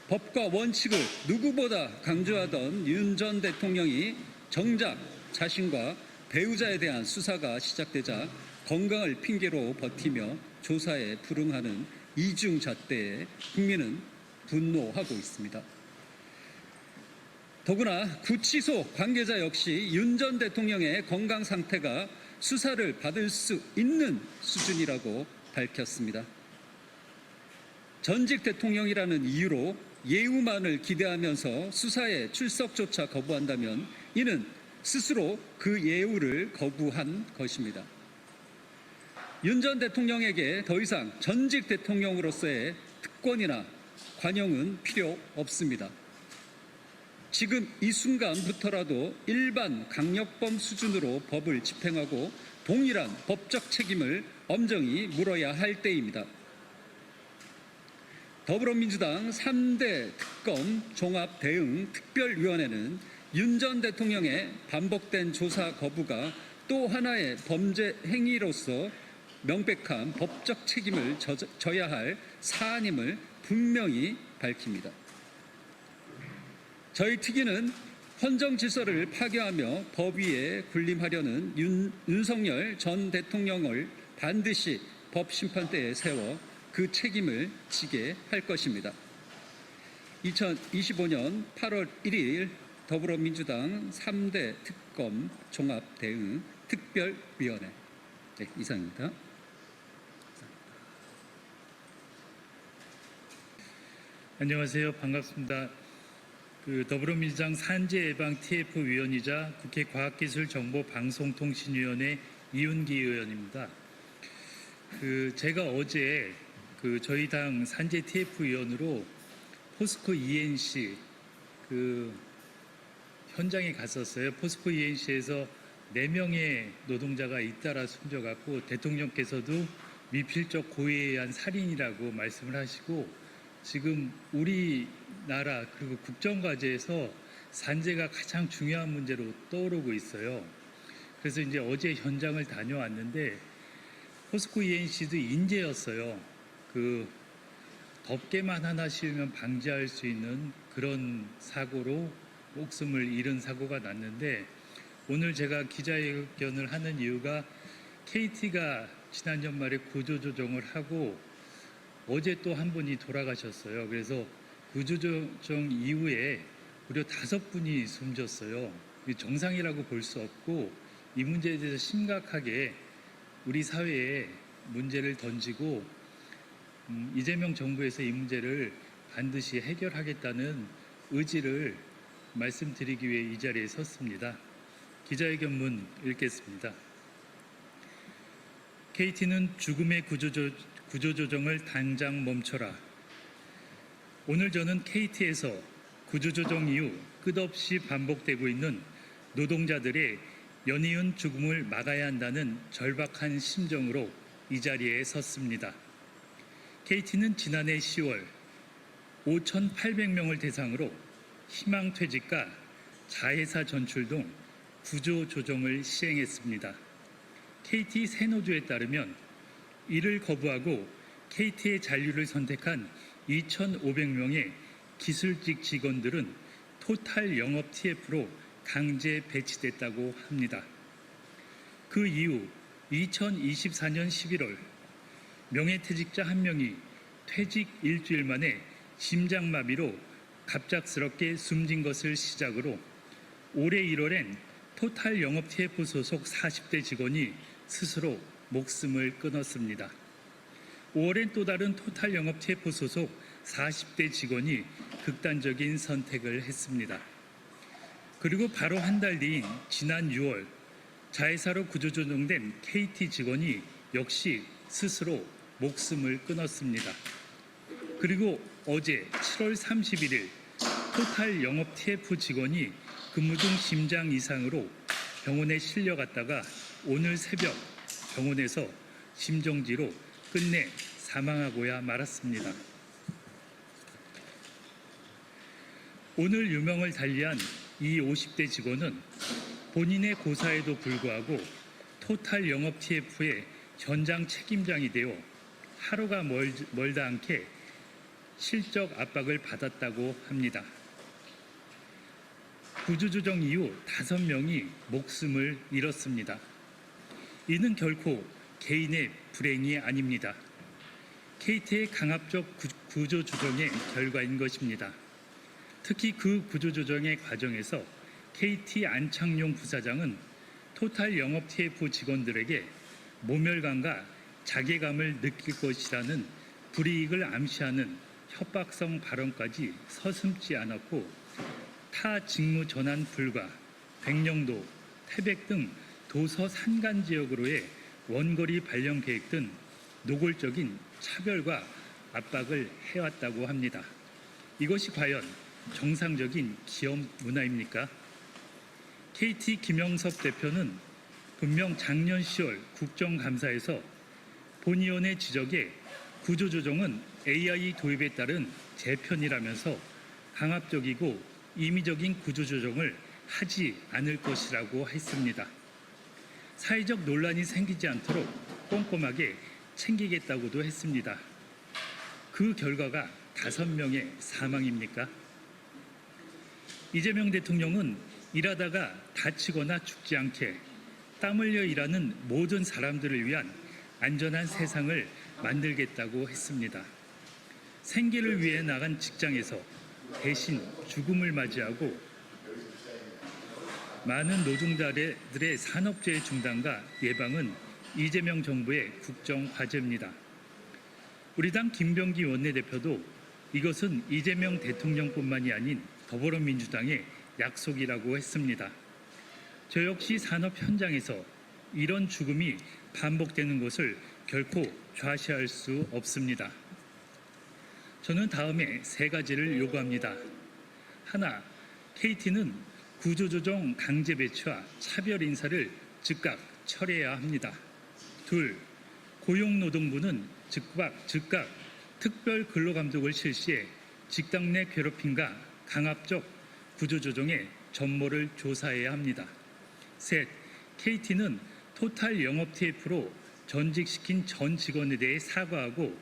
[SPEAKER 10] 법과 원칙을 누구보다 강조하던 윤 전 대통령이 정작 자신과 배우자에 대한 수사가 시작되자 건강을 핑계로 버티며 조사에 불응하는 이중잣대에 국민은 분노하고 있습니다. 더구나 구치소 관계자 역시 윤 전 대통령의 건강 상태가 수사를 받을 수 있는 수준이라고 밝혔습니다. 전직 대통령이라는 이유로 예우만을 기대하면서 수사에 출석조차 거부한다면 이는 스스로 그 예우를 거부한 것입니다. 윤 전 대통령에게 더 이상 전직 대통령으로서의 특권이나 관용은 필요 없습니다. 지금 이 순간부터라도 일반 강력범 수준으로 법을 집행하고 동일한 법적 책임을 엄정히 물어야 할 때입니다. 더불어민주당 3대 특검 종합대응특별위원회는 윤 전 대통령의 반복된 조사 거부가 또 하나의 범죄 행위로서 명백한 법적 책임을 져야 할 사안임을 분명히 밝힙니다. 저희 특위는 헌정 질서를 파괴하며 법 위에 군림하려는 윤석열 전 대통령을 반드시 법 심판대에 세워 그 책임을 지게 할 것입니다. 2025년 8월 1일 더불어민주당 3대 특검 종합대응 특별위원회 이상입니다.
[SPEAKER 14] 안녕하세요. 반갑습니다. 더불어민주당 산재예방 TF위원이자 국회 과학기술정보방송통신위원회 이윤기 의원입니다. 제가 어제 저희 당 산재 TF위원으로 포스코 ENC 현장에 갔었어요. 포스코 ENC에서 4명의 노동자가 잇따라 숨져갔고 대통령께서도 미필적 고의에 의한 살인이라고 말씀을 하시고 지금 우리나라 그리고 국정과제에서 산재가 가장 중요한 문제로 떠오르고 있어요. 그래서 이제 어제 현장을 다녀왔는데 포스코 ENC도 인재였어요. 그 덮개만 하나 씌우면 방지할 수 있는 그런 사고로 목숨을 잃은 사고가 났는데 오늘 제가 기자회견을 하는 이유가 KT가 지난 연말에 구조조정을 하고 어제 또 한 분이 돌아가셨어요. 그래서 구조조정 이후에 무려 5분이 숨졌어요. 정상이라고 볼 수 없고 이 문제에 대해서 심각하게 우리 사회에 문제를 던지고 이재명 정부에서 이 문제를 반드시 해결하겠다는 의지를 말씀드리기 위해 이 자리에 섰습니다. 기자회견문 읽겠습니다. KT는 죽음의 구조조정을 당장 멈춰라. 오늘 저는 KT에서 구조조정 이후 끝없이 반복되고 있는 노동자들의 연이은 죽음을 막아야 한다는 절박한 심정으로 이 자리에 섰습니다. KT는 지난해 10월 5,800명을 대상으로 희망퇴직과 자회사 전출 등 구조조정을 시행했습니다. KT 새노조에 따르면 이를 거부하고 KT의 잔류를 선택한 2,500명의 기술직 직원들은 토탈 영업 TF로 강제 배치됐다고 합니다. 그 이후 2024년 11월 명예퇴직자 한 명이 퇴직 일주일 만에 심장마비로 갑작스럽게 숨진 것을 시작으로 올해 1월엔 토탈 영업 TF 소속 40대 직원이 스스로 목숨을 끊었습니다. 5월엔 또 다른 토탈 영업 TF 소속 40대 직원이 극단적인 선택을 했습니다. 그리고 바로 한 달 뒤인 지난 6월 자회사로 구조조정된 KT 직원이 역시 스스로 목숨을 끊었습니다. 그리고 어제 7월 31일 토탈 영업 TF 직원이 근무 중 심장 이상으로 병원에 실려갔다가 오늘 새벽 병원에서 심정지로 끝내 사망하고야 말았습니다. 오늘 유명을 달리한 이 50대 직원은 본인의 고사에도 불구하고 토탈 영업 TF의 현장 책임장이 되어 하루가 멀다 않게 실적 압박을 받았다고 합니다. 구조조정 이후 5명이 목숨을 잃었습니다. 이는 결코 개인의 불행이 아닙니다. KT의 강압적 구조조정의 결과인 것입니다. 특히 그 구조조정의 과정에서 KT 안창용 부사장은 토탈 영업 TF 직원들에게 모멸감과 자괴감을 느낄 것이라는 불이익을 암시하는 협박성 발언까지 서슴지 않았고 타 직무 전환 불가, 백령도, 태백 등 도서 산간 지역으로의 원거리 발령 계획 등 노골적인 차별과 압박을 해왔다고 합니다. 이것이 과연 정상적인 기업 문화입니까? KT 김영섭 대표는 분명 작년 10월 국정감사에서 본의원의 지적에 구조조정은 AI 도입에 따른 재편이라면서 강압적이고 임의적인 구조조정을 하지 않을 것이라고 했습니다. 사회적 논란이 생기지 않도록 꼼꼼하게 챙기겠다고도 했습니다. 그 결과가 5명의 사망입니까? 이재명 대통령은 일하다가 다치거나 죽지 않게 땀 흘려 일하는 모든 사람들을 위한 안전한 세상을 만들겠다고 했습니다. 생계를 위해 나간 직장에서 대신 죽음을 맞이하고 많은 노동자들의 산업재해 중단과 예방은 이재명 정부의 국정 과제입니다. 우리 당 김병기 원내대표도 이것은 이재명 대통령뿐만이 아닌 더불어민주당의 약속이라고 했습니다. 저 역시 산업 현장에서 이런 죽음이 반복되는 것을 결코 좌시할 수 없습니다. 저는 다음에 3가지를 요구합니다. 하나, KT는 구조조정 강제 배치와 차별 인사를 즉각 철회해야 합니다. 둘, 고용노동부는 즉각 특별 근로감독을 실시해 직장 내 괴롭힘과 강압적 구조조정의 전모를 조사해야 합니다. 셋, KT는 토탈 영업 TF로 전직시킨 전 직원에 대해 사과하고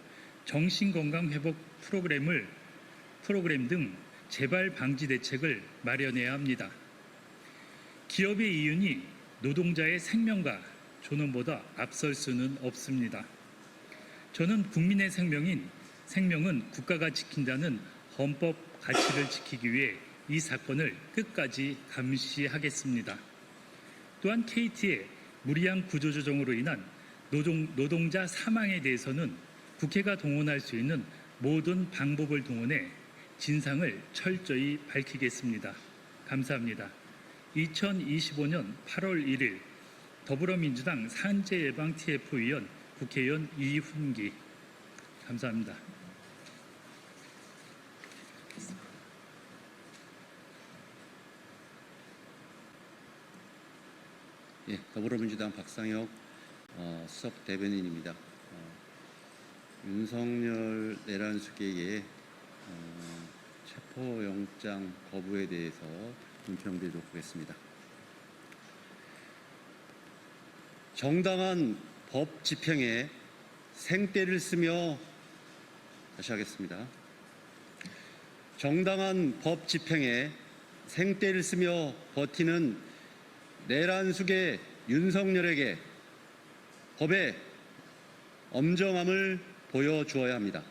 [SPEAKER 14] 정신건강회복 프로그램 등 재발 방지 대책을 마련해야 합니다. 기업의 이윤이 노동자의 생명과 존엄보다 앞설 수는 없습니다. 저는 국민의 생명은 국가가 지킨다는 헌법 가치를 지키기 위해 이 사건을 끝까지 감시하겠습니다. 또한 KT의 무리한 구조조정으로 인한 노동자 사망에 대해서는 국회가 동원할 수 있는 모든 방법을 동원해 진상을 철저히 밝히겠습니다. 감사합니다. 2025년 8월 1일 더불어민주당 산재예방 TF위원 국회의원 이훈기. 감사합니다.
[SPEAKER 4] 예, 더불어민주당 박상혁 수석 대변인입니다. 윤석열 내란수계의 체포영장 거부에 대해서 논평드리도록 하겠습니다. 정당한 법 집행에 생떼를 쓰며 다시 하겠습니다. 정당한 법 집행에 생떼를 쓰며 버티는 내란수계 윤석열에게 법의 엄정함을 보여주어야 합니다.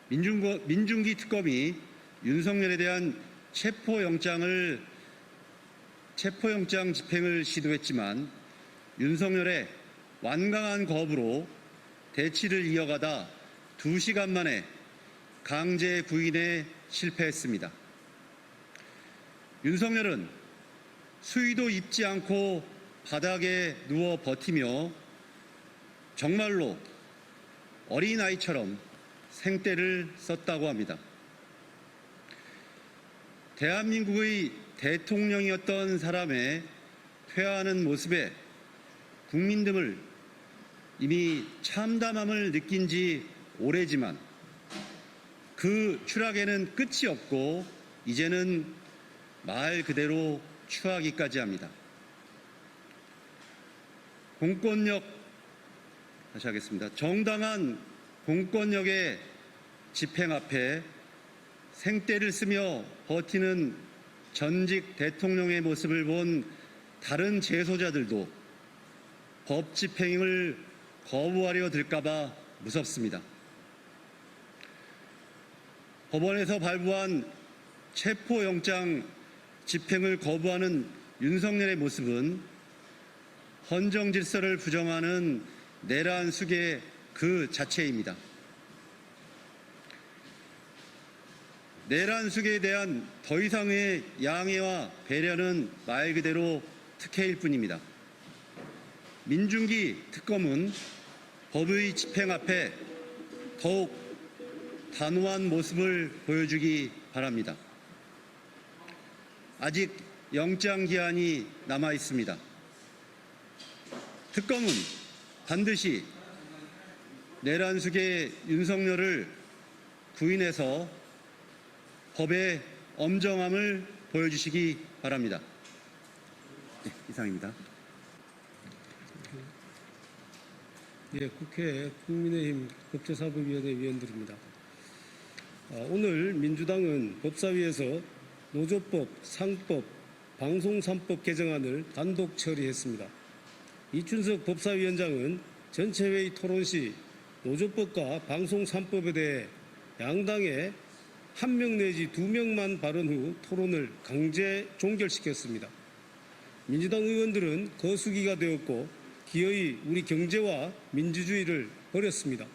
[SPEAKER 4] 민중기 특검이 윤석열에 대한 체포영장 집행을 시도했지만 윤석열의 완강한 거부로 대치를 이어가다 2시간 만에 강제 구인에 실패했습니다. 윤석열은 수의도 입지 않고 바닥에 누워 버티며 정말로 어린아이처럼 생떼를 썼다고 합니다. 대한민국의 대통령이었던 사람의 퇴화하는 모습에 국민들은 이미 참담함을 느낀 지 오래지만 그 추락에는 끝이 없고 이제는 말 그대로 추하기까지 합니다. 다시 하겠습니다. 정당한 공권력의 집행 앞에 생떼를 쓰며 버티는 전직 대통령의 모습을 본 다른 재소자들도 법 집행을 거부하려 들까봐 무섭습니다. 법원에서 발부한 체포영장 집행을 거부하는 윤석열의 모습은 헌정 질서를 부정하는 내란 수계 그 자체입니다. 내란 수계에 대한 더 이상의 양해와 배려는 말 그대로 특혜일 뿐입니다. 민중기 특검은 법의 집행 앞에 더욱 단호한 모습을 보여주기 바랍니다. 아직 영장 기한이 남아 있습니다. 특검은 반드시 내란 수계 윤석열을 구인해서 법의 엄정함을 보여주시기 바랍니다. 네, 이상입니다.
[SPEAKER 21] 예, 국회 국민의힘 법제사법위원회 위원들입니다. 오늘 민주당은 법사위에서 노조법, 상법, 방송 3법 개정안을 단독 처리했습니다. 이춘석 법사위원장은 전체 회의 토론 시 노조법과 방송 3법에 대해 양당에 1명 내지 2명만 발언 후 토론을 강제 종결시켰습니다. 민주당 의원들은 거수기가 되었고 기어이 우리 경제와 민주주의를 버렸습니다.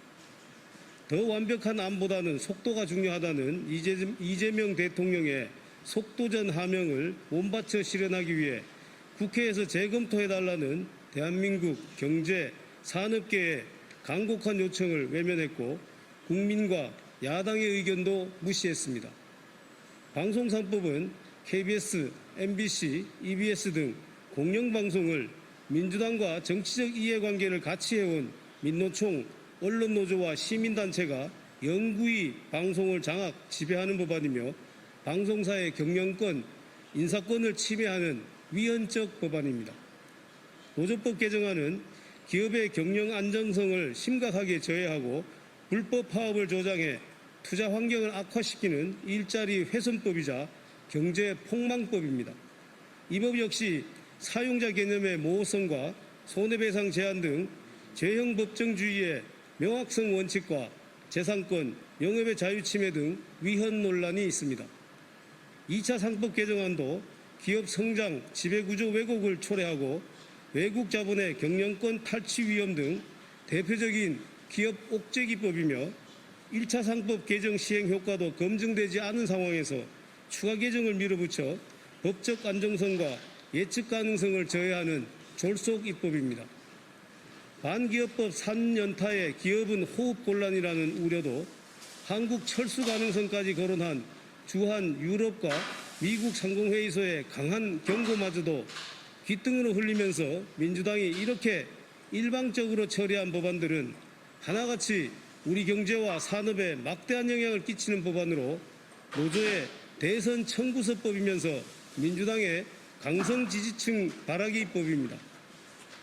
[SPEAKER 21] 더 완벽한 안보다는 속도가 중요하다는 이재명 대통령의 속도전 하명을 몸바쳐 실현하기 위해 국회에서 재검토해달라는 대한민국 경제, 산업계의 간곡한 요청을 외면했고 국민과 야당의 의견도 무시했습니다. 방송 3법은 KBS, MBC, EBS 등 공영방송을 민주당과 정치적 이해관계를 같이 해온 민노총, 언론노조와 시민단체가 영구히 방송을 장악, 지배하는 법안이며 방송사의 경영권, 인사권을 침해하는 위헌적 법안입니다. 노조법 개정안은 기업의 경영 안정성을 심각하게 저해하고 불법 파업을 조장해 투자 환경을 악화시키는 일자리 훼손법이자 경제 폭망법입니다. 이 법 역시 사용자 개념의 모호성과 손해배상 제한 등 죄형 법정주의의 명확성 원칙과 재산권, 영업의 자유 침해 등 위헌 논란이 있습니다. 2차 상법 개정안도 기업 성장, 지배구조 왜곡을 초래하고 외국 자본의 경영권 탈취 위험 등 대표적인 기업 옥죄기법이며 1차 상법 개정 시행 효과도 검증되지 않은 상황에서 추가 개정을 밀어붙여 법적 안정성과 예측 가능성을 저해하는 졸속 입법입니다. 반기업법 3연타의 기업은 호흡 곤란이라는 우려도 한국 철수 가능성까지 거론한 주한 유럽과 미국 상공회의소의 강한 경고마저도 귓등으로 흘리면서 민주당이 이렇게 일방적으로 처리한 법안들은 하나같이 우리 경제와 산업에 막대한 영향을 끼치는 법안으로 노조의 대선 청구서법이면서 민주당의 강성 지지층 바라기 입법입니다.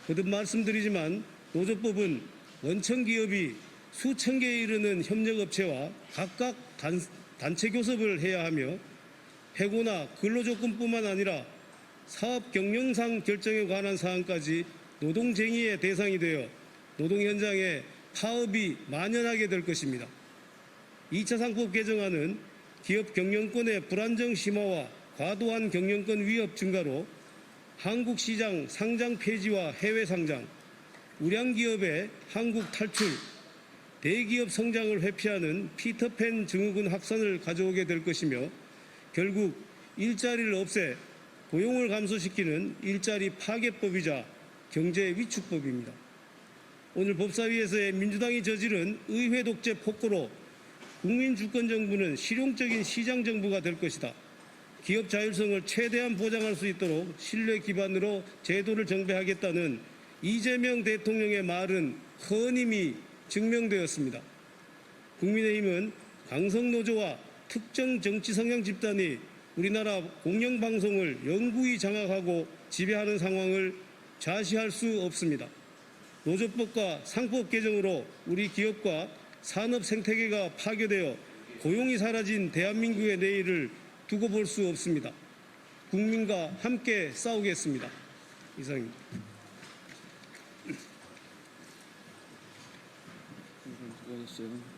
[SPEAKER 21] 거듭 말씀드리지만 노조법은 원청 기업이 수천 개에 이르는 협력업체와 각각 단체 교섭을 해야 하며 해고나 근로조건뿐만 아니라 사업 경영상 결정에 관한 사항까지 노동쟁의의 대상이 되어 노동 현장에 파업이 만연하게 될 것입니다. 2차 상법 개정안은 기업 경영권의 불안정 심화와 과도한 경영권 위협 증가로 한국 시장 상장 폐지와 해외 상장, 우량 기업의 한국 탈출, 대기업 성장을 회피하는 피터팬 증후군 확산을 가져오게 될 것이며 결국 일자리를 없애 고용을 감소시키는 일자리 파괴법이자 경제 위축법입니다. 오늘 법사위에서의 민주당이 저지른 의회 독재 폭거로 국민 주권 정부는 실용적인 시장 정부가 될 것이다. 기업 자율성을 최대한 보장할 수 있도록 신뢰 기반으로 제도를 정비하겠다는 이재명 대통령의 말은 헌임이 증명되었습니다. 국민의힘은 강성노조와 특정 정치 성향 집단이 우리나라 공영방송을 영구히 장악하고 지배하는 상황을 좌시할 수 없습니다. 노조법과 상법 개정으로 우리 기업과 산업 생태계가 파괴되어 고용이 사라진 대한민국의 내일을 두고 볼 수 없습니다. 국민과 함께 싸우겠습니다. 이상입니다.
[SPEAKER 8] 수고하셨어요.